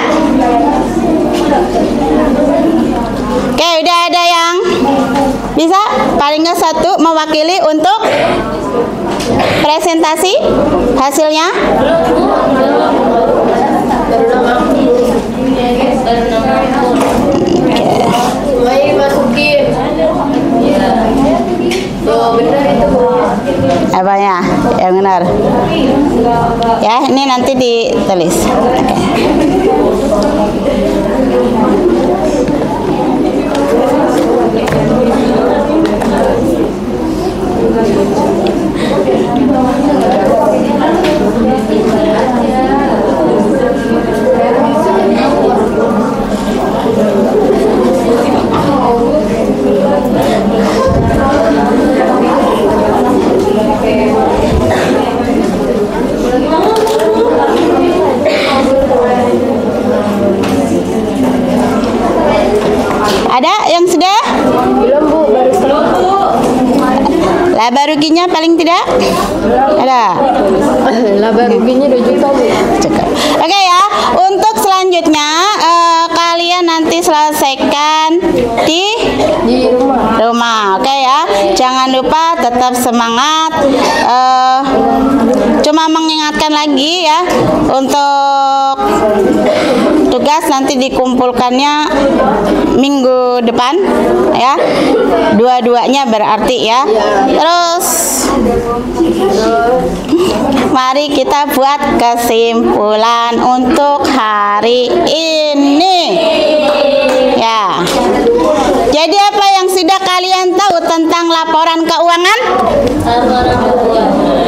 Oke, udah ada yang bisa? Paling nggak satu mewakili untuk presentasi hasilnya. Baik, masukin. Tuh, benar itu. Apanya? Yang benar. Ya, ini nanti ditulis. Oke. Ada yang sudah? Belum, Bu, baru selesai. Laba ruginya paling tidak? Ada. Laba ruginya 2 juta, Bu. Cukup. Oke ya, untuk selanjutnya kalian nanti selesaikan di rumah. Oke ya, jangan lupa tetap semangat. Cuma mengingatkan lagi ya, untuk tugas nanti dikumpulkannya minggu depan ya, dua-duanya berarti ya. Terus mari kita buat kesimpulan untuk hari ini ya. Jadi apa yang sudah kalian tahu tentang laporan keuangan?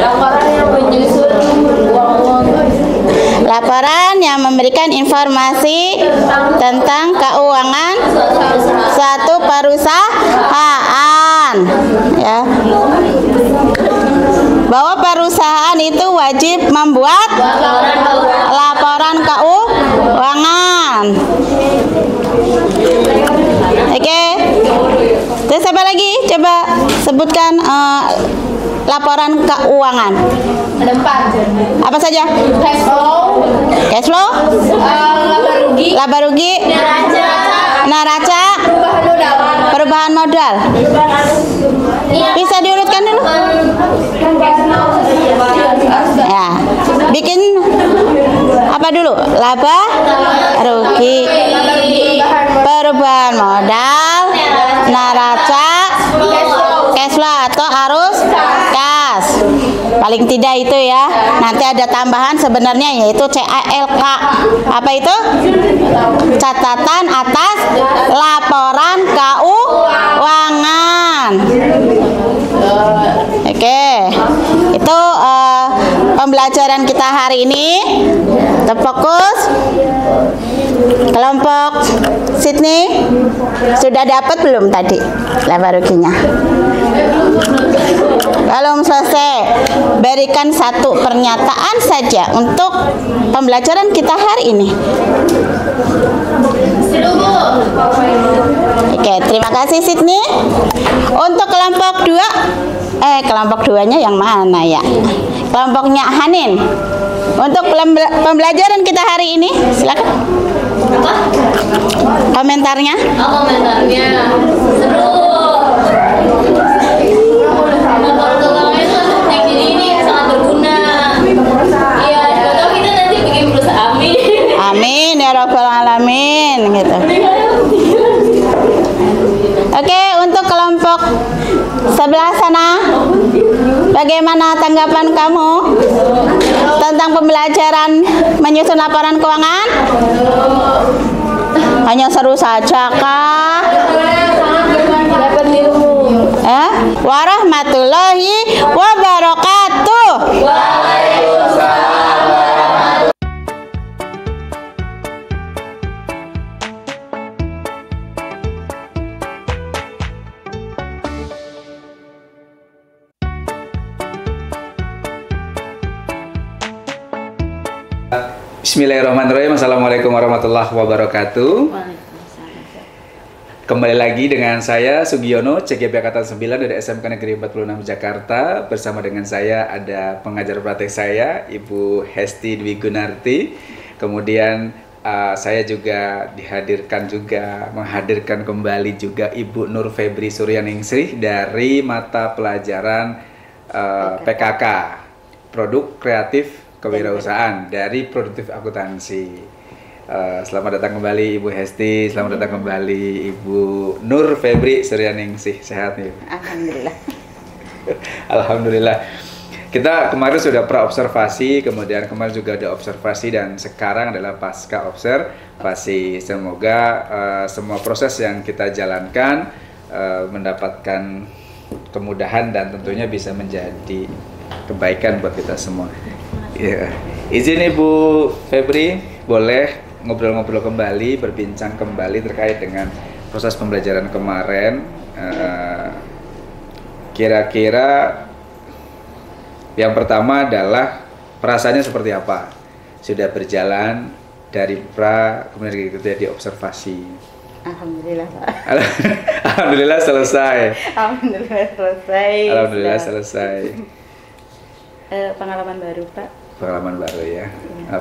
Laporan yang menyusun uang-uang. Laporan yang memberikan informasi tentang keuangan suatu perusahaan ya. Bahwa perusahaan itu wajib membuat laporan keuangan. Oke. Terus apa lagi? Coba sebutkan laporan keuangan. Ada 4. Apa saja? Cash flow. Cash flow, Laba rugi. neraca, perubahan modal. Bisa diurutkan dulu? Ya, bikin apa dulu? Laba rugi, perubahan modal, neraca, cash flow atau arus kas. Paling tidak itu ya. Nanti ada tambahan sebenarnya yaitu CALK. Apa itu? Catatan atas laporan keuangan. Oke. Itu pembelajaran kita hari ini. Terfokus. Kelompok Sydney sudah dapat belum tadi laba ruginya? Belum selesai. Berikan satu pernyataan saja untuk pembelajaran kita hari ini. Oke, terima kasih Sydney. Untuk kelompok 2, kelompok 2-nya yang mana ya? Kelompoknya Hanin. Untuk pembelajaran kita hari ini, silakan. Apa? Komentarnya? Komentarnya seru. Laporan keuangan itu yang ini sangat berguna. Iya, kalau kita nanti bikin perusahaan. Amin. Amin ya rabbal alamin gitu. Oke, untuk kelompok sebelah sana, bagaimana tanggapan kamu tentang pembelajaran menyusun laporan keuangan? Hanya seru saja kah? Dapat ilmu. Warahmatullahi wabarakatuh. Bismillahirrahmanirrahim. Assalamualaikum warahmatullahi wabarakatuh. Kembali lagi dengan saya Sugiono, CGP Angkatan 9 dari SMK Negeri 46 Jakarta. Bersama dengan saya ada pengajar praktek saya, Ibu Hesti Dwi Gunarti. Kemudian saya juga menghadirkan kembali juga Ibu Nur Febri Suryaningsih dari mata pelajaran PKK, Produk Kreatif Kewirausahaan dari Produktif Akuntansi. Selamat datang kembali Ibu Hesti, selamat datang kembali Ibu Nur Febri Suryaningsih. Sehat nih? Alhamdulillah. Alhamdulillah. Kita kemarin sudah pra-observasi, kemudian kemarin juga ada observasi, dan sekarang adalah pasca observasi. Semoga semua proses yang kita jalankan mendapatkan kemudahan dan tentunya bisa menjadi kebaikan buat kita semua. Ya. Izin Ibu Febri, boleh ngobrol-ngobrol kembali, berbincang kembali terkait dengan proses pembelajaran kemarin. Kira-kira yang pertama adalah perasaannya seperti apa? Sudah berjalan dari pra, kemudian jadi observasi. Alhamdulillah, Pak. Alhamdulillah selesai. Alhamdulillah selesai. Alhamdulillah selesai. Pengalaman baru, Pak. Pengalaman baru ya.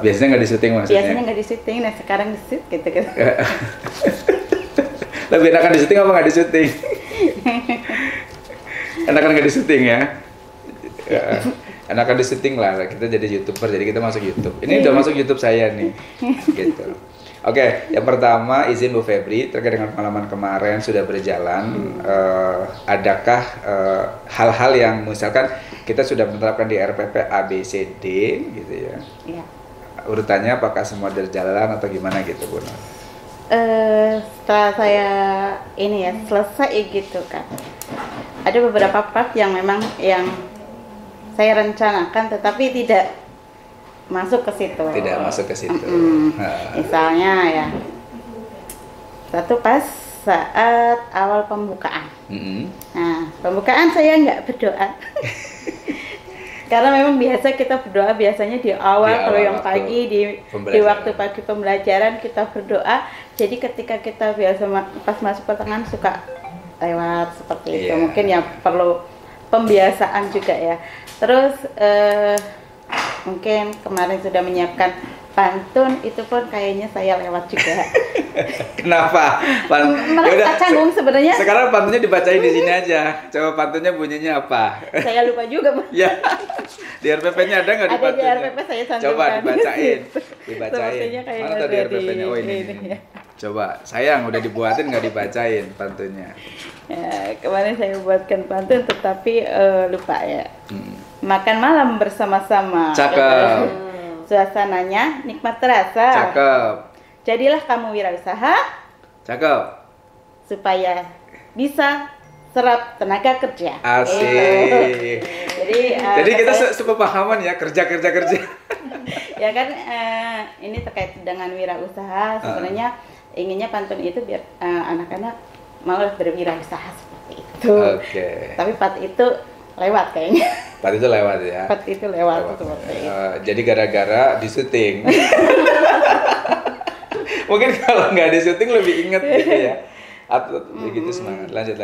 Biasanya nggak di-syuting maksudnya? Biasanya nggak di-syuting, nah sekarang di-shoot gitu. Lebih enakan di-syuting apa nggak di-syuting? Enakan nggak di-syuting ya? Enakan di-syuting lah, kita jadi YouTuber, jadi kita masuk YouTube. Ini udah masuk YouTube saya nih. Gitu. Oke, yang pertama izin Bu Febri, terkait dengan pengalaman kemarin sudah berjalan, adakah hal-hal yang misalkan kita sudah menerapkan di RPP A, B, C, D gitu ya? Iya. Urutannya apakah semua berjalan atau gimana gitu Bu? Setelah saya ini ya selesai gitu kan, ada beberapa part yang memang yang saya rencanakan tetapi tidak masuk ke situ. Tidak masuk ke situ. Misalnya ya, satu pas saat awal pembukaan. Nah, pembukaan saya nggak berdoa. Karena memang biasa kita berdoa biasanya di awal kalau yang pagi di waktu pagi pembelajaran kita berdoa. Jadi ketika kita biasa pas masuk pertengahan suka lewat seperti itu. Mungkin ya perlu pembiasaan juga ya. Terus mungkin kemarin sudah menyiapkan pantun, itu pun kayaknya saya lewat juga. Kenapa? Merasa canggung sebenarnya. Sekarang pantunnya dibacain di sini aja. Coba pantunnya bunyinya apa? Saya lupa juga, Pak. Ya. Di RPP-nya ada nggak di pantunnya? Ada di RPP saya cantumkan. Coba dibacain. Dibacain. Mana tadi RPP-nya? Oh ini. Ya. Coba, sayang udah dibuatin nggak dibacain pantunnya. Ya, kemarin saya buatkan pantun tetapi lupa ya. Makan malam bersama-sama. Cakep. Suasananya nikmat terasa. Cakep. Jadilah kamu wirausaha. Cakep. Supaya bisa serap tenaga kerja. Asik. Jadi kita sepemahaman ya, kerja. Ya kan ini terkait dengan wirausaha. Sebenarnya inginnya pantun itu biar anak-anak mau berwirausaha seperti itu. Oke. Tapi part itu lewat kayaknya. Part itu lewat ya. Part itu lewat. Seperti itu. Jadi gara-gara di syuting. Mungkin kalau nggak di syuting lebih inget gitu ya. Atau begitu semangat. Lanjut.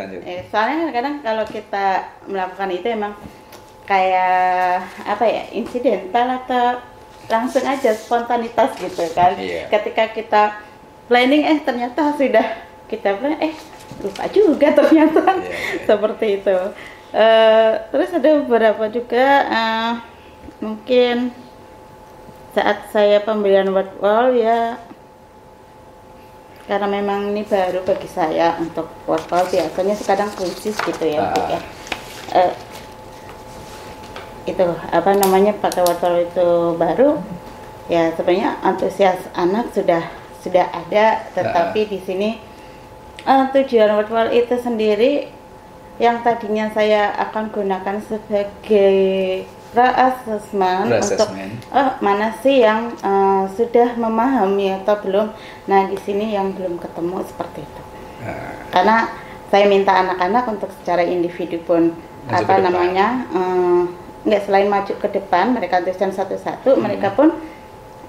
Soalnya kadang kalau kita melakukan itu emang kayak apa ya, insidental atau langsung aja spontanitas gitu kan. Ketika kita planning ternyata sudah kita plan lupa juga ternyata. Seperti itu. Terus ada beberapa juga mungkin saat saya pembelian word wall ya karena memang ini baru bagi saya untuk workflow. Biasanya sekarang krisis gitu ya Bu ya. Itu apa namanya, pakai workflow itu baru ya, sebenarnya antusias anak sudah ada, tetapi di sini tujuan workflow itu sendiri yang tadinya saya akan gunakan sebagai pra-assessment untuk mana sih yang sudah memahami atau belum. Nah, di sini yang belum ketemu seperti itu. Karena saya minta anak-anak untuk secara individu pun nggak selain maju ke depan, mereka tuliskan satu-satu, mereka pun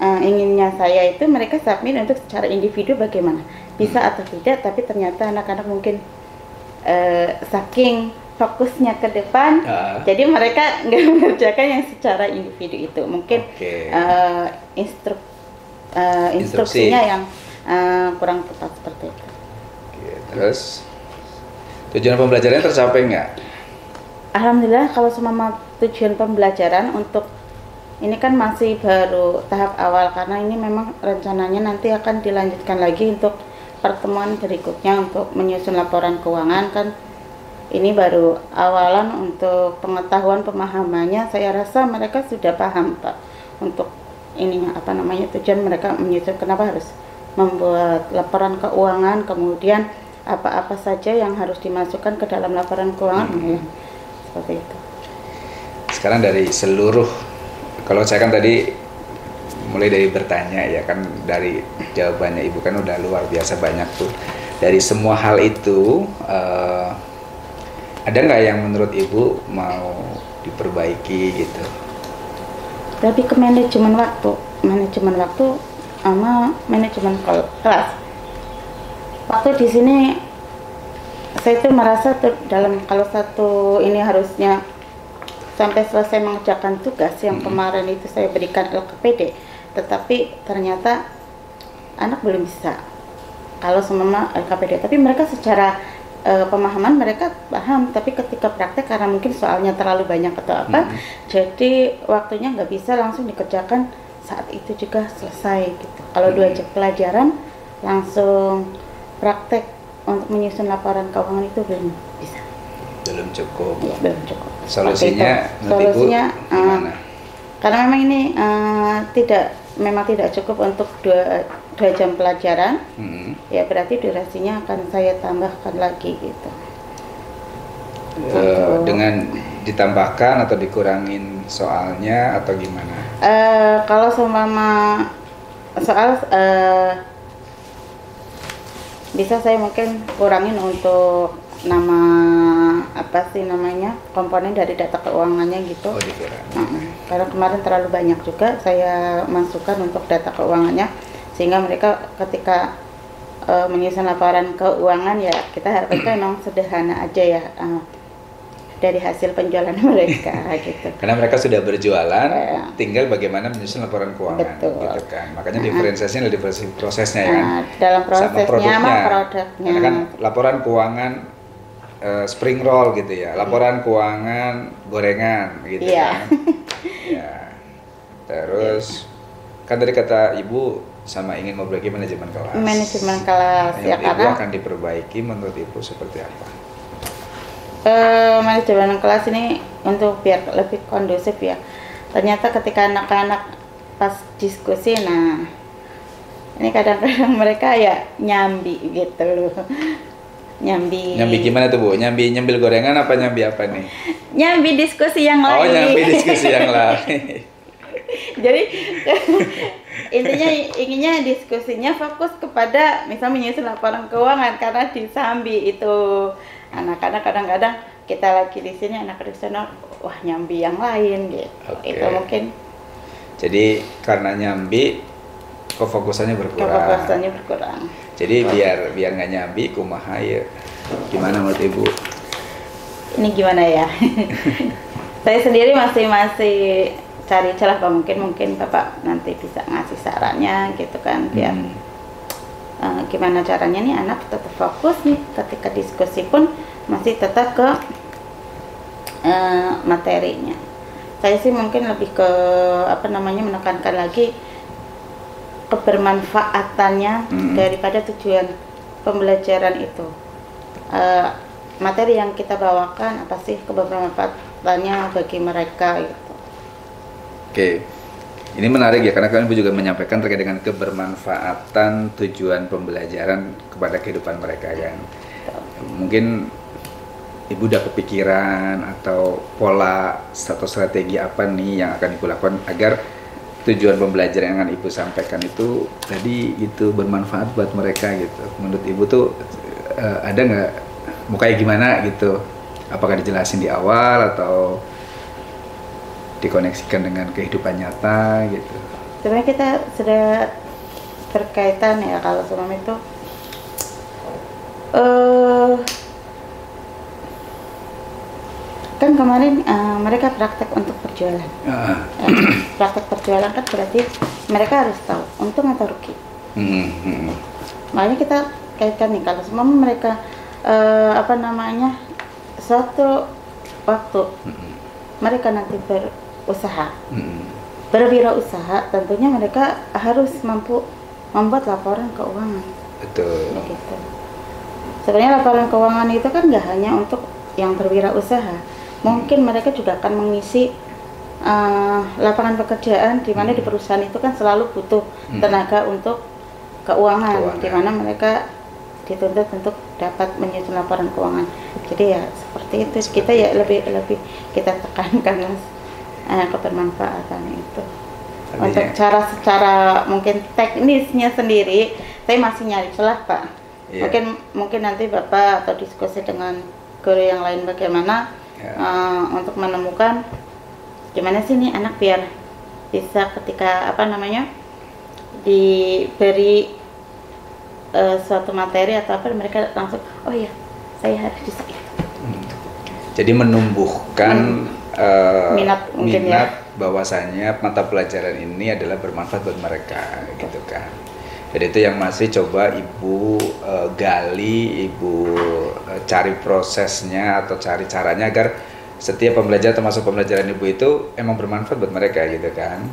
inginnya saya itu mereka submit untuk secara individu bagaimana bisa atau tidak, tapi ternyata anak-anak mungkin saking fokusnya ke depan, jadi mereka nggak mengerjakan yang secara individu itu. Mungkin instruksinya yang kurang tepat seperti itu. Terus tujuan pembelajarannya tercapai nggak? Alhamdulillah, kalau semua tujuan pembelajaran untuk ini kan masih baru tahap awal, karena ini memang rencananya nanti akan dilanjutkan lagi untuk pertemuan berikutnya untuk menyusun laporan keuangan. Kan ini baru awalan untuk pengetahuan pemahamannya. Saya rasa mereka sudah paham Pak untuk ininya apa namanya, tujuan mereka menyusun kenapa harus membuat laporan keuangan, kemudian apa-apa saja yang harus dimasukkan ke dalam laporan keuangan. Ya, seperti itu. Sekarang dari seluruh, kalau saya kan tadi mulai dari bertanya ya kan, dari jawabannya Ibu kan udah luar biasa banyak tuh. Dari semua hal itu ada nggak yang menurut Ibu mau diperbaiki gitu? Lebih ke manajemen waktu sama manajemen kelas. Waktu di sini saya itu merasa tuh dalam kalau satu ini harusnya sampai selesai mengerjakan tugas yang kemarin itu saya berikan LKPD, tetapi ternyata anak belum bisa kalau semua LKPD, tapi mereka secara pemahaman mereka paham, tapi ketika praktek karena mungkin soalnya terlalu banyak atau apa, jadi waktunya nggak bisa langsung dikerjakan saat itu juga selesai gitu. Kalau 2 jam pelajaran langsung praktek untuk menyusun laporan keuangan itu belum bisa. Belum cukup. Ya, belum cukup. Solusinya gimana? Karena memang ini memang tidak cukup untuk 2 jam pelajaran, ya berarti durasinya akan saya tambahkan lagi gitu. Dengan ditambahkan atau dikurangin soalnya atau gimana? Kalau seumpama soal bisa saya mungkin kurangin untuk nama apa sih namanya, komponen dari data keuangannya gitu. Karena kemarin terlalu banyak juga saya masukkan untuk data keuangannya, sehingga mereka ketika menyusun laporan keuangan ya kita harapkan memang sederhana aja ya, dari hasil penjualan mereka gitu. Karena mereka sudah berjualan, tinggal bagaimana menyusun laporan keuangan. Betul. Gitu kan. Makanya diferensiasinya adalah diferensiasi prosesnya ya kan. Dalam prosesnya sama produknya. Karena kan laporan keuangan spring roll gitu ya, laporan keuangan gorengan gitu kan. Ya. Terus kan tadi kata Ibu sama ingin memperbaiki manajemen kelas. Manajemen kelas ya, karena akan diperbaiki menurut Ibu seperti apa? Manajemen kelas ini untuk biar lebih kondusif ya. Ternyata ketika anak-anak pas diskusi, nah ini kadang-kadang mereka ya nyambi gitu loh. Nyambi gimana tuh Bu? Nyambil gorengan apa nyambi apa nih? Nyambi diskusi yang lain. Oh, nyambi diskusi yang lain. Jadi intinya inginnya diskusinya fokus kepada misal menyusun laporan keuangan, karena di Sambi itu anak-anak kadang-kadang kita lagi di sini, anak di sana wah nyambi yang lain gitu. Itu mungkin. Jadi karena nyambi kefokusannya berkurang. Jadi biar nggak nyambi kumaha ya. Gimana menurut Ibu? Ini gimana ya? Saya sendiri masih cari celah, Pak. Mungkin Bapak nanti bisa ngasih sarannya gitu kan, biar gimana caranya nih anak tetap fokus nih ketika diskusi pun masih tetap ke materinya. Saya sih mungkin lebih ke menekankan lagi kebermanfaatannya daripada tujuan pembelajaran itu. Materi yang kita bawakan apa sih kebermanfaatannya bagi mereka gitu. Oke. Ini menarik ya, karena kalian juga menyampaikan terkait dengan kebermanfaatan tujuan pembelajaran kepada kehidupan mereka kan. Mungkin Ibu udah kepikiran atau pola atau strategi apa nih yang akan Ibu lakukan agar tujuan pembelajaran yang akan Ibu sampaikan itu tadi itu bermanfaat buat mereka gitu. Menurut Ibu tuh ada nggak, mau kayak gimana gitu? Apakah dijelasin di awal atau dikoneksikan dengan kehidupan nyata gitu? Sebenarnya kita sudah berkaitan ya kalau sebelum itu kan kemarin mereka praktek untuk berjualan. Praktek berjualan kan berarti mereka harus tahu untung atau rugi. Makanya kita kaitkan nih kalau semua mereka suatu waktu mereka nanti berusaha, berwirausaha, tentunya mereka harus mampu membuat laporan keuangan. Betul. Begitu. Sebenarnya laporan keuangan itu kan nggak hanya untuk yang berwirausaha, mungkin mereka juga akan mengisi lapangan pekerjaan di mana di perusahaan itu kan selalu butuh tenaga untuk keuangan, di mana mereka dituntut untuk dapat menyusun laporan keuangan. Jadi ya seperti itu, kita ya lebih kita tekankan kebermanfaatan itu. Untuk secara mungkin teknisnya sendiri, saya masih nyari celah Pak. Mungkin nanti Bapak atau diskusi dengan guru yang lain bagaimana untuk menemukan gimana sih nih anak biar bisa ketika diberi suatu materi atau apa mereka langsung oh iya saya harus bisa itu. Jadi menumbuhkan minat bahwasanya mata pelajaran ini adalah bermanfaat buat mereka gitu kan. Jadi itu yang masih coba Ibu gali, Ibu cari prosesnya atau cari caranya agar setiap pembelajaran termasuk pembelajaran Ibu itu emang bermanfaat buat mereka gitu kan.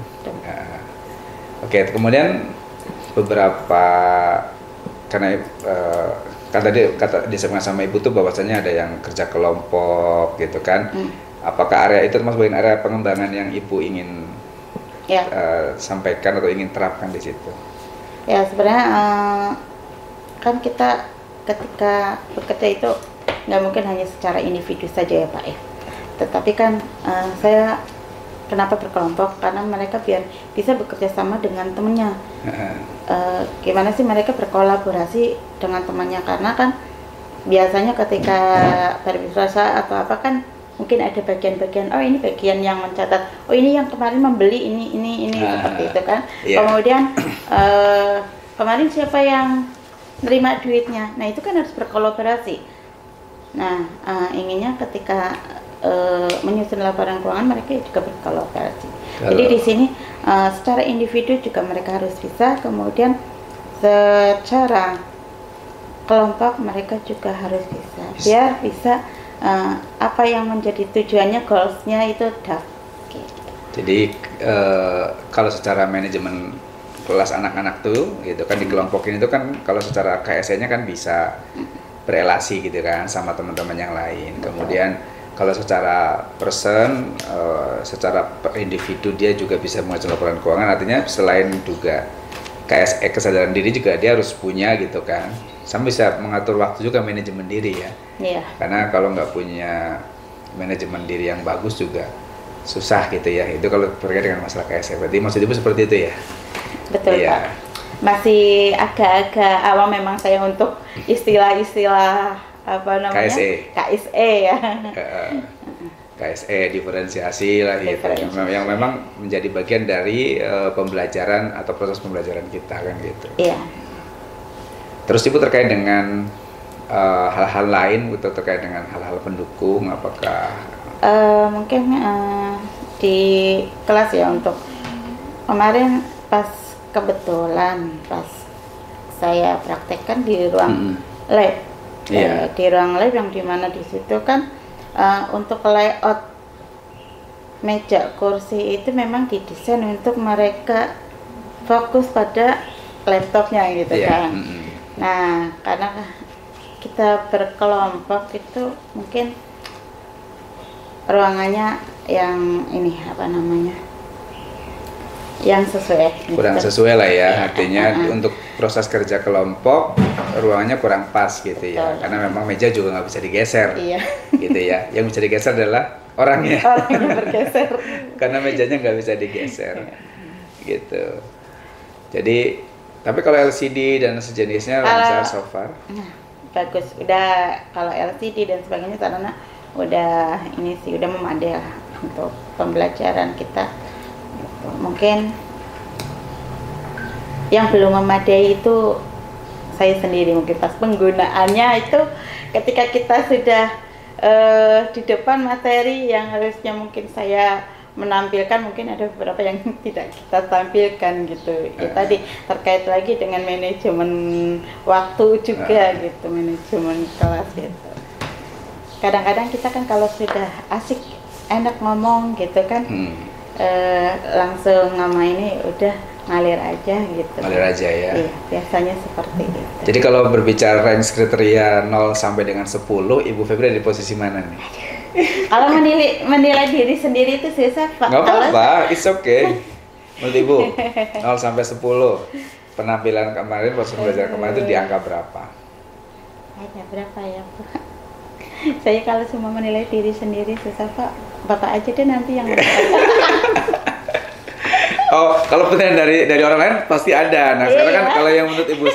Oke, kemudian beberapa karena kan tadi kata disebutkan sama Ibu tuh bahwasanya ada yang kerja kelompok gitu kan. Apakah area itu termasuk bagian area pengembangan yang Ibu ingin sampaikan atau ingin terapkan di situ? Ya sebenarnya kan kita ketika bekerja itu nggak mungkin hanya secara individu saja ya Pak ya. Tetapi kan saya kenapa berkelompok, karena mereka biar bisa bekerja sama dengan temannya. Gimana sih mereka berkolaborasi dengan temannya, karena kan biasanya ketika berwirausaha atau apa kan mungkin ada bagian-bagian, oh ini bagian yang mencatat, oh ini yang kemarin membeli ini seperti itu kan. Kemudian kemarin siapa yang nerima duitnya, nah itu kan harus berkolaborasi. Nah inginnya ketika menyusun laporan keuangan mereka juga berkolaborasi. Jadi di sini secara individu juga mereka harus bisa, kemudian secara kelompok mereka juga harus bisa, biar bisa apa yang menjadi tujuannya, goalsnya itu dapat. Jadi kalau secara manajemen kelas anak-anak tuh gitu kan dikelompokin itu kan kalau secara KSE-nya kan bisa berelasi gitu kan sama teman-teman yang lain. Kemudian kalau secara person, secara individu dia juga bisa mengajukan laporan keuangan. Artinya selain juga KSE kesadaran diri juga dia harus punya gitu kan. Sampai bisa mengatur waktu juga manajemen diri ya. Iya. Karena kalau nggak punya manajemen diri yang bagus juga susah gitu ya. Itu kalau terkait dengan masalah KSE. Berarti maksud Ibu seperti itu ya? Betul iya. Pak. Masih agak-agak awam memang saya untuk istilah-istilah apa namanya? KSE ya. KSE diferensiasi lah gitu. Yang memang menjadi bagian dari pembelajaran atau proses pembelajaran kita kan gitu. Iya. Terus Ibu terkait dengan hal-hal lain atau terkait dengan hal-hal pendukung, apakah mungkin di kelas ya untuk kemarin pas kebetulan pas saya praktekkan di ruang lab, di ruang lab yang dimana di situ kan untuk layout meja kursi itu memang didesain untuk mereka fokus pada laptopnya gitu Iya. kan. Nah, karena kita berkelompok itu mungkin ruangannya yang ini apa namanya, yang sesuai. Kurang sesuai lah ya, artinya untuk proses kerja kelompok ruangannya kurang pas gitu ya, karena memang meja juga nggak bisa digeser, Iya. gitu ya. Yang bisa digeser adalah orangnya, Orangnya bergeser. karena mejanya nggak bisa digeser, gitu. Jadi, tapi kalau LCD dan sejenisnya lancar so far. Nah, bagus. Udah kalau LCD dan sebagainya sarana udah ini sih udah memadai lah untuk pembelajaran kita. Gitu. Mungkin yang belum memadai itu saya sendiri, mungkin pas penggunaannya itu ketika kita sudah di depan materi yang harusnya mungkin saya menampilkan, mungkin ada beberapa yang tidak kita tampilkan gitu. Ya, tadi terkait lagi dengan manajemen waktu juga gitu, manajemen kelas gitu. Kadang-kadang kita kan kalau sudah asik enak ngomong gitu kan, langsung nama ini udah ngalir aja gitu. Ngalir aja ya. Iya, biasanya seperti itu. Jadi kalau berbicara range kriteria 0 sampai dengan 10, Ibu Febri ada di posisi mana nih? Kalau menilai diri sendiri itu susah, Pak. Nggak apa-apa, it's okay. Menurut Ibu, 0 sampai 10, penampilan kemarin, proses belajar kemarin itu di angka berapa? Ada berapa ya, Pak? Saya kalau semua menilai diri sendiri susah, Pak. Bapak aja deh nanti yang Oh, kalau penilaian dari orang lain pasti ada. Nah, sekarang kan kalau yang menurut Ibu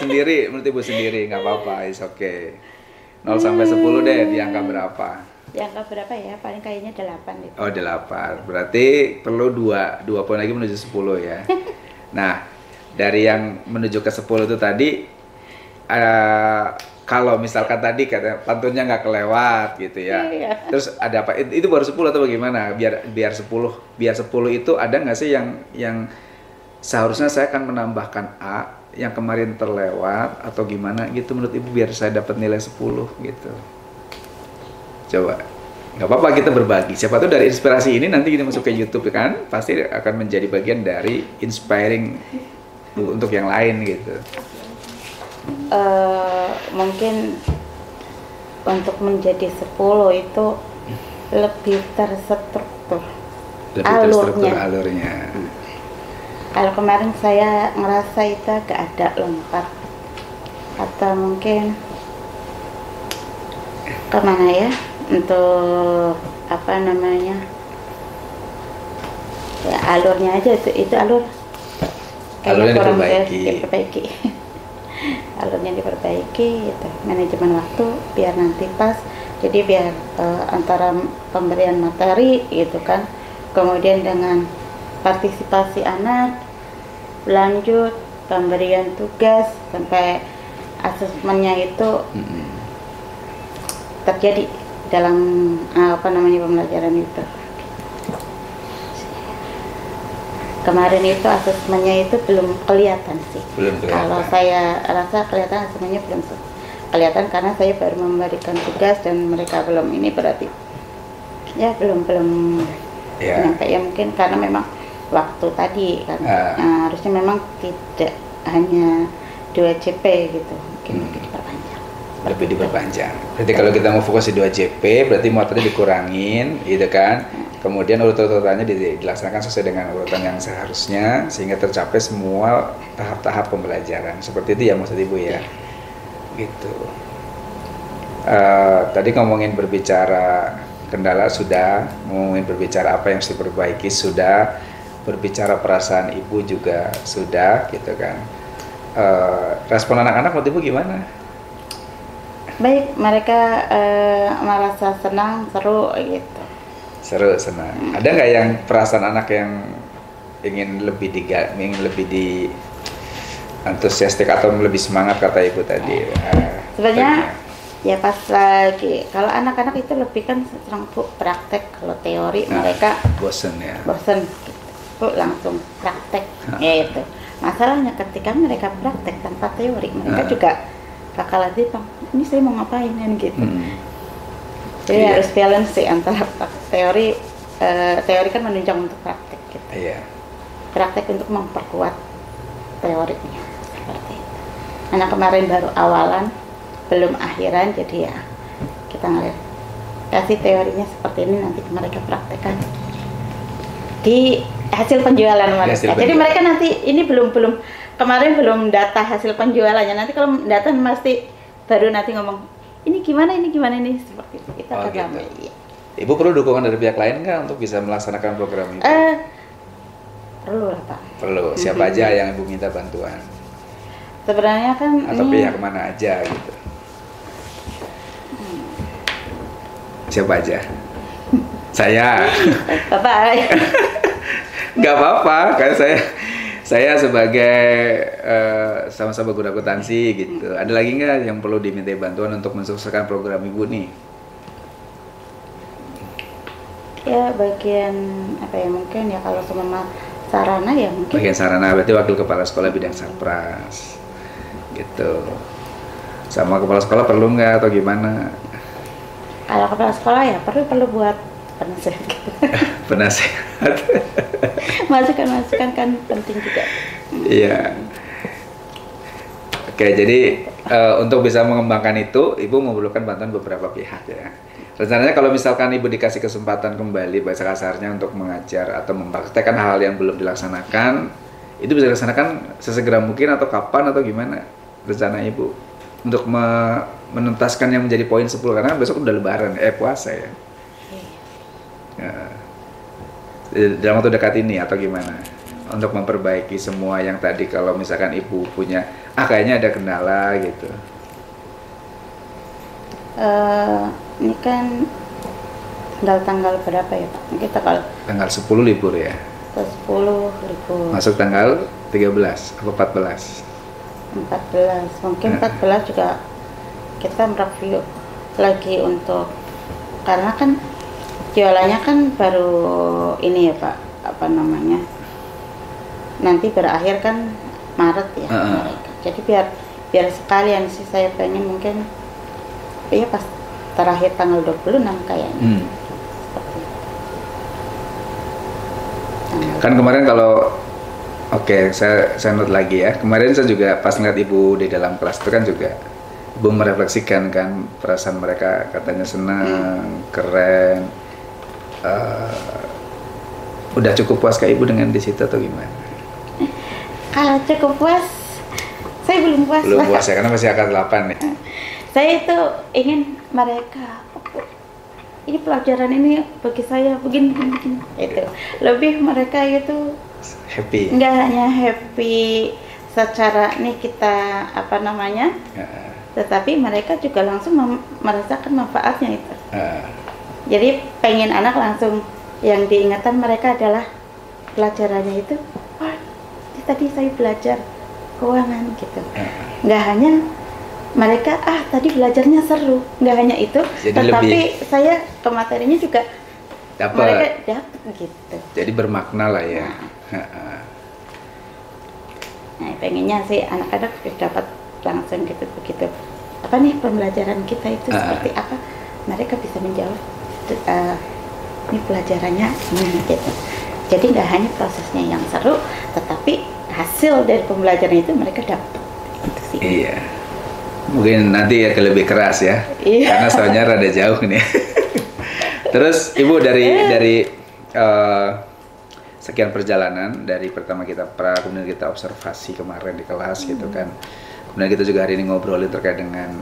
sendiri nggak apa-apa, it's okay. 0 sampai 10 deh, di angka berapa? Di angka berapa ya? Paling kayaknya 8 gitu. Oh, 8. Berarti perlu 2 poin lagi menuju 10 ya. Nah, dari yang menuju ke 10 itu tadi, kalau misalkan tadi katanya pantunnya nggak kelewat gitu ya. Iya. Terus ada apa? Itu baru 10 atau bagaimana? Biar 10 itu ada nggak sih yang seharusnya saya akan menambahkan A yang kemarin terlewat atau gimana gitu menurut Ibu biar saya dapat nilai 10 gitu. Coba. Nggak apa-apa kita berbagi. Siapa tahu dari inspirasi ini nanti kita masuk ke YouTube kan, pasti akan menjadi bagian dari inspiring untuk yang lain gitu. Mungkin untuk menjadi 10 itu lebih terstruktur. Alurnya. Kalau kemarin saya ngerasa itu agak ada lompat, atau mungkin kemana ya, untuk apa namanya ya, alurnya aja itu alur Alurnya kurang diperbaiki. Alurnya diperbaiki gitu. Manajemen waktu biar nanti pas, jadi biar antara pemberian materi gitu kan, kemudian dengan partisipasi anak, lanjut pemberian tugas sampai asesmennya itu terjadi dalam pembelajaran itu. Kemarin itu asesmennya itu belum kelihatan sih. Kalau saya rasa kelihatan asesmennya belum kelihatan karena saya baru memberikan tugas dan mereka belum ini, berarti ya belum nyampe ya, mungkin karena memang waktu tadi kan harusnya memang tidak hanya 2 JP gitu, mungkin diperpanjang. Lebih diperpanjang. Berarti kalau kita mau fokus di 2 JP, berarti muatannya dikurangin, gitu kan? Kemudian urutannya dilaksanakan sesuai dengan urutan yang seharusnya, sehingga tercapai semua tahap-tahap pembelajaran. Seperti itu ya maksud Ibu ya? Gitu. Tadi ngomongin berbicara kendala sudah, ngomongin berbicara apa yang harus diperbaiki sudah, berbicara perasaan Ibu juga sudah, gitu kan? Respon anak-anak menurut Ibu gimana? Baik, mereka merasa senang, seru gitu. Seru, senang. Ada nggak yang perasaan anak yang ingin lebih di antusiastik atau lebih semangat kata Ibu tadi? Sebenarnya ya pas lagi kalau anak-anak itu lebih kan senang praktek, kalau teori mereka bosen ya. Bosen gitu. Langsung praktek gitu. Masalahnya ketika mereka praktek tanpa teori, mereka juga bakal nanti Bang, ini saya mau ngapain kan gitu. Jadi harus balance sih antara teori kan menunjang untuk praktek gitu. Iya. Praktek untuk memperkuat teorinya seperti itu. Karena kemarin baru awalan, belum akhiran, jadi ya kita ngeliat kasih teorinya seperti ini, nanti mereka praktekkan di hasil penjualan mereka. Jadi mereka nanti ini belum kemarin belum data hasil penjualannya. Nanti kalau data pasti baru nanti ngomong ini gimana ini seperti itu. Kita akan gitu. ramai. Ya. Ibu perlu dukungan dari pihak lain nggak untuk bisa melaksanakan program ini? Perlu lah Pak. Perlu. Siapa aja yang Ibu minta bantuan? Sebenarnya kan atau ini pihak mana aja gitu? Siapa aja? Saya. Bapak. Nggak apa-apa, kan saya sebagai sama-sama guru akuntansi gitu. Ada lagi nggak yang perlu dimintai bantuan untuk mensukseskan program Ibu nih? Ya bagian apa ya, mungkin ya kalau semua sarana ya mungkin. Bagian sarana berarti wakil kepala sekolah bidang sarpras gitu. Sama kepala sekolah perlu nggak atau gimana? Kalau kepala sekolah ya perlu buat penasehat gitu. Penasehat. Masukan kan penting juga. Iya. Oke, jadi untuk bisa mengembangkan itu, Ibu memerlukan bantuan beberapa pihak ya. Rencananya kalau misalkan Ibu dikasih kesempatan kembali bahasa kasarnya untuk mengajar atau mempraktekkan hal yang belum dilaksanakan, itu bisa dilaksanakan sesegera mungkin atau kapan atau gimana rencana Ibu untuk menuntaskan yang menjadi poin 10, karena besok udah lebaran, puasa ya. Ya. Dalam waktu dekat ini atau gimana? Untuk memperbaiki semua yang tadi kalau misalkan Ibu punya, kayaknya ada kendala gitu. Ini kan tanggal berapa ya Pak? Kita kalau tanggal 10 libur ya. 10 libur. Masuk tanggal 13 atau 14? 14. Mungkin 14 juga kita mereview lagi untuk, karena kan jualannya kan baru ini ya Pak, apa namanya? Nanti berakhir kan Maret ya. Mereka. Jadi biar sekalian sih saya pengen mungkin ya pas terakhir tanggal 26 kayaknya. Kan kemarin kalau saya note lagi ya. Kemarin saya juga pas ngeliat Ibu di dalam kelas itu kan juga Ibu merefleksikan kan perasaan mereka, katanya senang, keren. Udah cukup puas Kak Ibu dengan di situ atau gimana? Kalau cukup puas, saya belum puas. Belum puas ya, karena masih angka 8 nih. Saya itu ingin mereka, ini pelajaran ini bagi saya begini. Itu lebih mereka itu happy. Enggak hanya happy secara nih kita apa namanya, tetapi mereka juga langsung merasakan manfaatnya itu. Jadi pengen anak langsung yang diingatan mereka adalah pelajarannya itu. Tadi saya belajar keuangan gitu. Nggak hanya mereka tadi belajarnya seru, nggak hanya itu, jadi tetapi saya ke materinya juga mereka dapat gitu. Jadi bermakna lah ya. Nah, pengennya sih anak-anak dapat langsung gitu begitu. Apa nih pembelajaran kita itu seperti apa? Mereka bisa menjawab. Ini pelajarannya ini gitu. Jadi nggak hanya prosesnya yang seru, tetapi hasil dari pembelajaran itu mereka dapat. Gitu sih. Iya. Mungkin nanti agak lebih keras ya, karena soalnya rada jauh nih. Terus Ibu dari sekian perjalanan, dari pertama kita kemudian kita observasi kemarin di kelas gitu kan, kemudian kita juga hari ini ngobrolin terkait dengan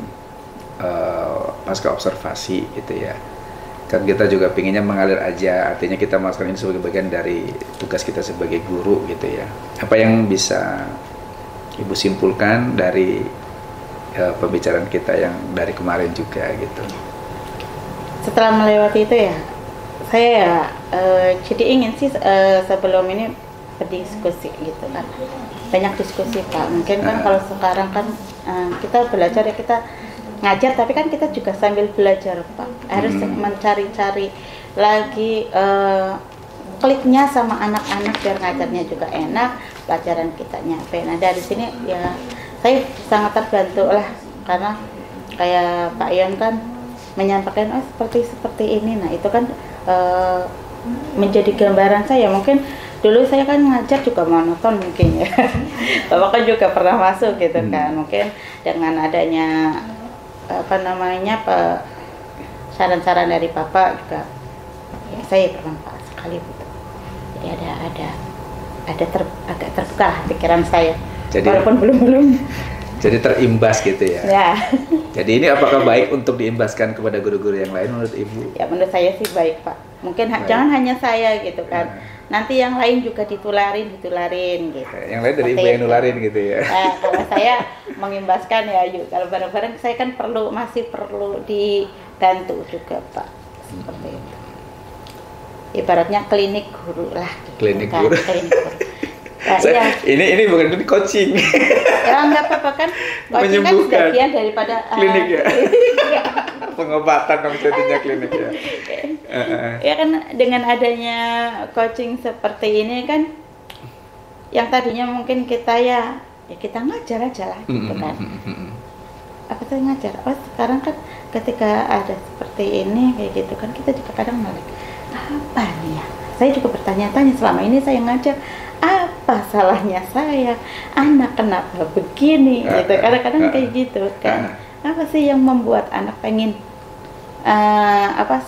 pasca observasi gitu ya. Kan kita juga pinginnya mengalir aja, artinya kita melakukan ini sebagai bagian dari tugas kita sebagai guru gitu ya. Apa yang bisa Ibu simpulkan dari pembicaraan kita yang dari kemarin juga gitu? Setelah melewati itu ya, saya jadi ingin sih sebelum ini berdiskusi gitu kan, banyak diskusi Pak. Mungkin kan kalau sekarang kan kita belajar ya, kita ngajar, tapi kan kita juga sambil belajar Pak, harus mencari-cari lagi kliknya sama anak-anak biar ngajarnya juga enak, pelajaran kita nyampe. Nah dari sini ya saya sangat terbantu lah, karena kayak Pak Ion kan menyampaikan seperti ini. Nah itu kan menjadi gambaran saya. Mungkin Dulu saya kan ngajar juga monoton mungkin ya. Bapak kan juga pernah masuk gitu kan. Mungkin dengan adanya saran-saran dari Bapak juga ya, saya bermanfaat sekali gitu. Jadi agak terbuka lah pikiran saya. Jadi, walaupun belum. Jadi terimbas gitu ya. Ya. Jadi ini apakah baik untuk diimbaskan kepada guru-guru yang lain menurut Ibu? Ya menurut saya sih baik Pak. Mungkin jangan hanya saya gitu kan. Nanti yang lain juga ditularin gitu. Yang lain dari Ibu yang nularin gitu ya. Kalau saya mengimbaskan ya yuk. Kalau bareng-bareng saya kan masih perlu dibantu juga Pak. Seperti itu. Ibaratnya klinik guru lah. Gitu, klinik kan? guru. Klinik guru. Nah, iya. Ini bukan coaching. Ya nggak apa-apa kan. Coaching kan sebagian daripada klinik ya. Pengobatan maksudnya klinik ya. Ya kan dengan adanya coaching seperti ini kan, yang tadinya mungkin kita ya kita ngajar aja lah gitu kan. Apa tuh ngajar? Oh sekarang kan ketika ada seperti ini kayak gitu kan kita juga kadang malah apa nih ya? Saya juga bertanya-tanya selama ini saya ngajar apa salahnya saya, anak kenapa begini gitu. Kadang-kadang kayak gitu kan. Apa sih yang membuat anak pengen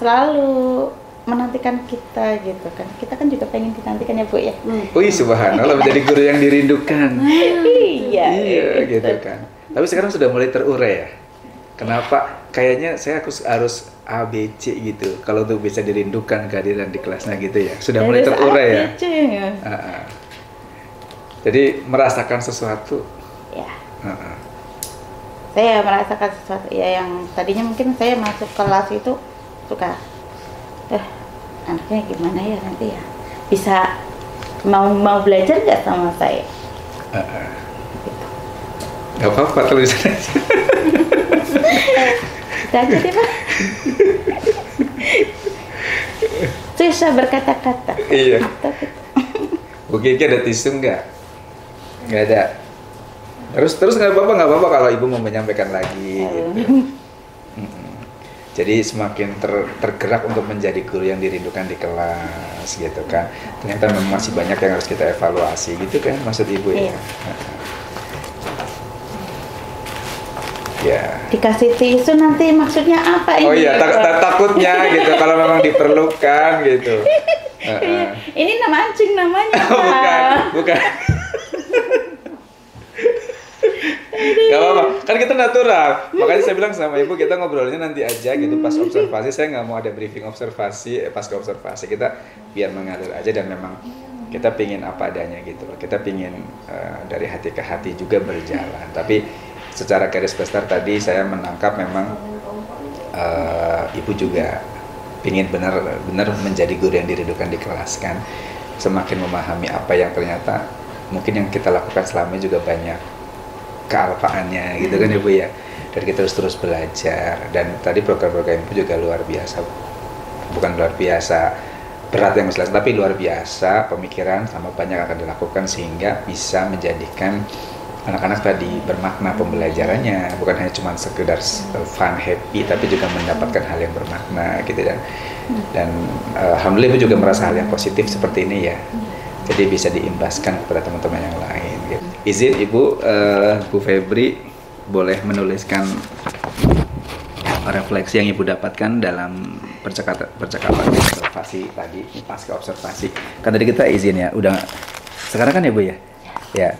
selalu menantikan kita gitu kan. Kita kan juga pengen dinantikan ya Bu ya. Wih subhanallah, menjadi guru yang dirindukan. Iya gitu kan. Tapi sekarang sudah mulai terurai ya. Kenapa? Kayaknya saya harus A, B, C gitu. Kalau untuk bisa dirindukan kehadiran di kelasnya gitu ya. Sudah mulai terurai ya. Jadi merasakan sesuatu. Ya. Saya merasakan sesuatu ya yang tadinya mungkin saya masuk kelas itu suka anaknya gimana ya nanti ya. Bisa mau belajar nggak sama saya? Gitu. Gak apa-apa tulisan aja. Aja deh Pak. Susah berkata-kata. Iya. Mungkin ada tisu nggak ada. Terus nggak apa-apa kalau Ibu mau menyampaikan lagi. Gitu. Jadi semakin tergerak untuk menjadi guru yang dirindukan di kelas gitu kan. Ternyata memang masih banyak yang harus kita evaluasi gitu kan maksud Ibu ya. Ya. Dikasih tisu nanti maksudnya apa ini? Oh iya, takutnya gitu kalau memang diperlukan gitu. Ini nama anjing namanya. Bukan. Gak apa-apa, kan kita natural. Makanya saya bilang sama Ibu kita ngobrolnya nanti aja gitu pas observasi. Saya nggak mau ada briefing observasi, pas ke observasi kita biar mengalir aja dan memang kita pingin apa adanya gitu. Kita pingin dari hati ke hati juga berjalan. Tapi secara garis besar tadi saya menangkap memang Ibu juga pingin benar-benar menjadi guru yang dirindukan di kelas kan. Semakin memahami apa yang ternyata mungkin yang kita lakukan selama ini juga banyak kealpaannya gitu kan Ibu ya. Dan kita terus belajar dan tadi program-program Ibu juga luar biasa. Bukan luar biasa berat yang jelas, tapi luar biasa pemikiran sama banyak akan dilakukan sehingga bisa menjadikan anak-anak tadi bermakna pembelajarannya, bukan hanya cuma sekedar fun, happy, tapi juga mendapatkan hal yang bermakna gitu dan alhamdulillah Ibu juga merasa hal yang positif seperti ini ya. Jadi bisa diimbaskan kepada teman-teman yang lain gitu. Izin Ibu, Bu Febri boleh menuliskan refleksi yang Ibu dapatkan dalam percakapan observasi tadi, pasca observasi. Kan tadi kita izin ya, udah sekarang kan ya Bu ya? Ya.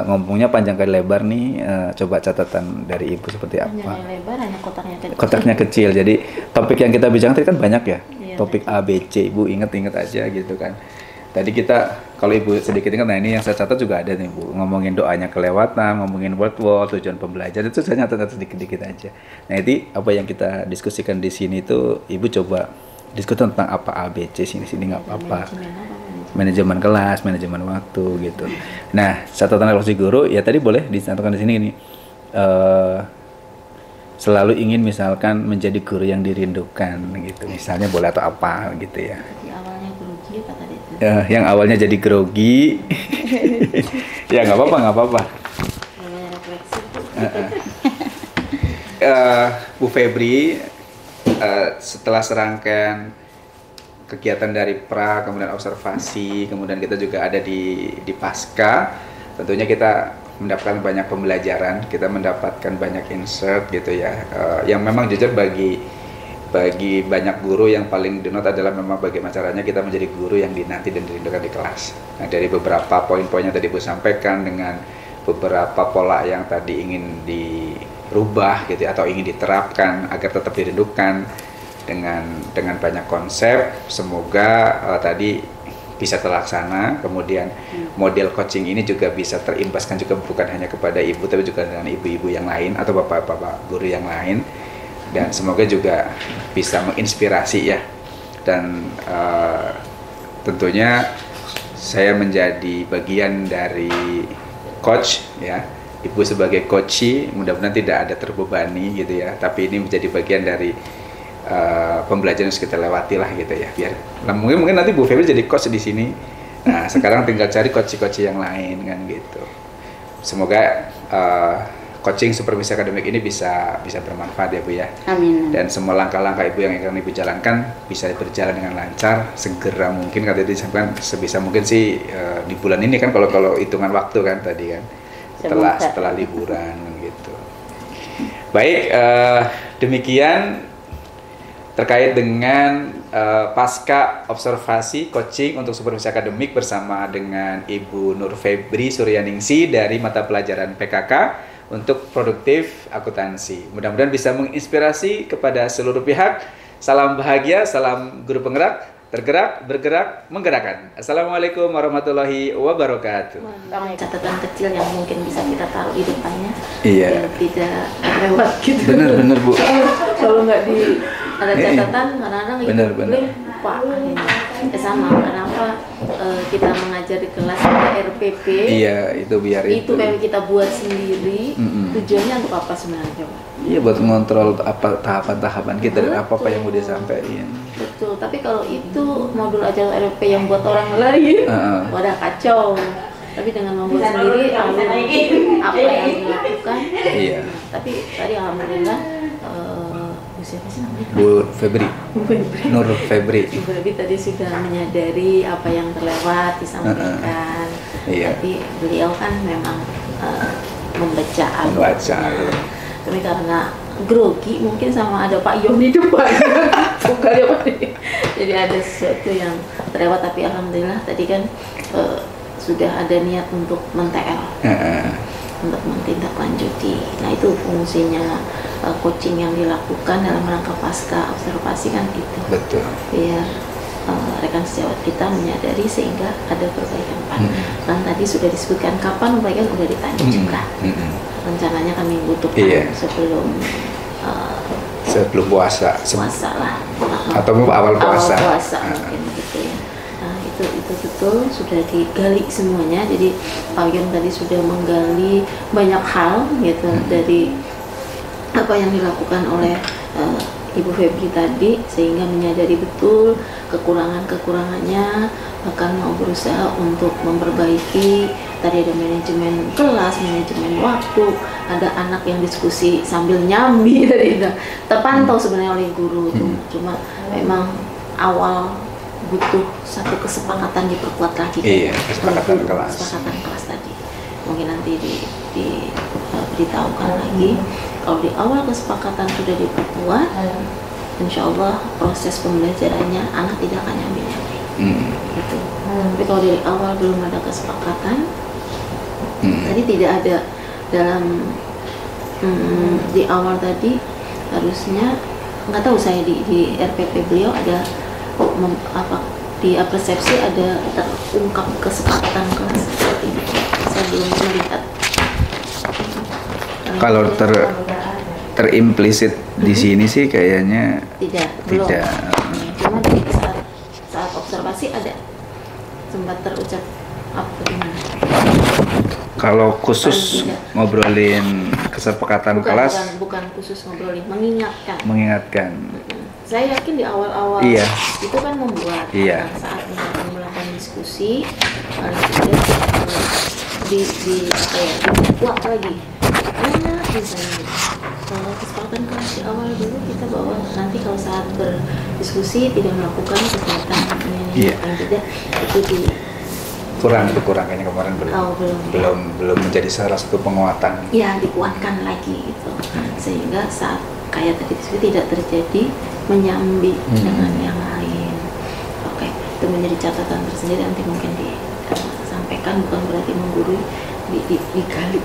Ngomongnya panjang kali lebar nih, coba catatan dari Ibu seperti apa? Panjang lebar hanya kotaknya kecil. Jadi topik yang kita bicarakan tadi kan banyak ya. Topik A, B, C, Ibu inget-inget aja gitu kan. Tadi kita, kalau Ibu sedikit ingat, nah ini yang saya catat juga ada nih Bu, ngomongin doanya kelewatan, ngomongin word, tujuan pembelajaran, itu saya nyatat sedikit-sedikit aja. Nah itu apa yang kita diskusikan di sini itu, Ibu coba diskusi tentang apa A, B, C, sini nggak apa-apa. Manajemen kelas, manajemen waktu gitu. Nah, catatan refleksi guru ya tadi boleh dicantumkan di sini ini. Selalu ingin misalkan menjadi guru yang dirindukan gitu. Misalnya boleh atau apa gitu ya. Awalnya grogi apa tadi itu? Yang awalnya jadi grogi. Ya nggak apa-apa. Refleksi. Bu Febri setelah serangkaian kegiatan dari pra, kemudian observasi, kemudian kita juga ada di pasca. Tentunya kita mendapatkan banyak pembelajaran, kita mendapatkan banyak insert gitu ya. Yang memang jujur bagi banyak guru yang paling dinot adalah memang bagaimana caranya kita menjadi guru yang dinanti dan dirindukan di kelas. Nah, dari beberapa poin-poin yang tadi Bu sampaikan dengan beberapa pola yang tadi ingin dirubah gitu atau ingin diterapkan agar tetap dirindukan dengan banyak konsep, semoga tadi bisa terlaksana. Kemudian model coaching ini juga bisa terimbaskan juga bukan hanya kepada ibu tapi juga dengan ibu-ibu yang lain atau bapak-bapak guru yang lain. Dan semoga juga bisa menginspirasi ya, dan tentunya saya menjadi bagian dari coach ya, ibu sebagai coachee mudah-mudahan tidak ada terbebani gitu ya, tapi ini menjadi bagian dari pembelajaran yang harus kita lewati lah gitu ya, biar mungkin nanti Bu Febri jadi coach di sini. Nah sekarang tinggal cari coach yang lain kan gitu. Semoga coaching supervisi akademik ini bisa bermanfaat ya Bu ya. Amin. Dan semua langkah-langkah Ibu yang akan Ibu jalankan bisa berjalan dengan lancar segera mungkin, kata disampaikan sebisa mungkin sih di bulan ini kan kalau hitungan waktu kan tadi kan setelah liburan gitu. Baik, demikian terkait dengan pasca observasi coaching untuk supervisi akademik bersama dengan Ibu Nur Febri Suryaningsih dari mata pelajaran PKK untuk produktif akuntansi. Mudah-mudahan bisa menginspirasi kepada seluruh pihak. Salam bahagia, salam guru penggerak, tergerak, bergerak, menggerakkan. Assalamualaikum warahmatullahi wabarakatuh. Catatan kecil yang mungkin bisa kita taruh di depannya, Iya. yang tidak lewat gitu. Bener Bu. Kalau nggak di ada catatan, kadang-kadang Bener. lupa. Sama kenapa kita mengajar di kelas ada RPP. Iya, itu biar itu memang kita buat sendiri. Tujuannya untuk apa sebenarnya, Pak? Iya, buat mengontrol apa tahapan-tahapan kita dan apa yang mau disampaikan. Betul, tapi kalau itu modul ajar RPP yang buat orang lain, wadah kacau. Tapi dengan membuat sendiri, apa yang dilakukan. Iya. Tapi tadi alhamdulillah, siapa sih namanya? Bu Febri. Nur Febri. Bu Febri tadi sudah menyadari apa yang terlewat disampaikan. Iya. Tapi beliau kan memang membaca. Tapi karena grogi mungkin sama ada Pak Yon di depan. Bukan ya Pak. Jadi ada sesuatu yang terlewat, tapi alhamdulillah tadi kan sudah ada niat untuk men-TL. Untuk mentindaklanjuti. Nah itu fungsinya coaching yang dilakukan dalam rangka pasca observasi kan gitu. Betul. Biar rekan sejawat kita menyadari sehingga ada perbaikan. Kan tadi sudah disebutkan kapan perbaikan, udah ditanya juga. Rencananya kami butuhkan sebelum puasa lah atau awal puasa. Mungkin gitu ya. Nah itu betul sudah digali semuanya. Jadi Pak Yon tadi sudah menggali banyak hal gitu dari apa yang dilakukan oleh Ibu Febri tadi, sehingga menyadari betul kekurangannya, bahkan mau berusaha untuk memperbaiki. Tadi ada manajemen kelas, manajemen waktu, ada anak yang diskusi sambil nyambi tadi terpantau sebenarnya oleh guru. Cuma memang awal butuh satu kesepakatan diperkuat lagi. Iya, kesepakatan kelas. Kesepakatan kelas tadi. Mungkin nanti diberitahukan lagi. Kalau di awal kesepakatan sudah diperkuat, insya Allah proses pembelajarannya anak tidak akan nyambi-nyambi. Gitu. Tapi kalau dari awal belum ada kesepakatan, tadi tidak ada dalam di awal tadi harusnya, nggak tahu saya di RPP beliau ada di persepsi ada terungkap kesepakatan kelas seperti ini. Saya belum melihat. Kalau terimplisit di sini sih kayaknya belum. Cuma di saat observasi ada sempat terucap apa gimana? Kalau khusus ngobrolin kesepakatan kelas, bukan khusus ngobrolin, mengingatkan. Saya yakin di awal-awal itu kan membuat saat melakukan diskusi dibuat lagi. Misalnya kesepakatan kelas di awal dulu kita bahwa nanti kalau saat berdiskusi tidak melakukan kegiatan ini, yang tidak itu di kurang ini kemarin belum menjadi salah satu penguatan. Ya, dikuatkan lagi gitu, sehingga saat kayak tadi diskusi tidak terjadi menyambi dengan yang lain. Oke, itu menjadi catatan tersendiri, nanti mungkin disampaikan, bukan berarti menggurui, digali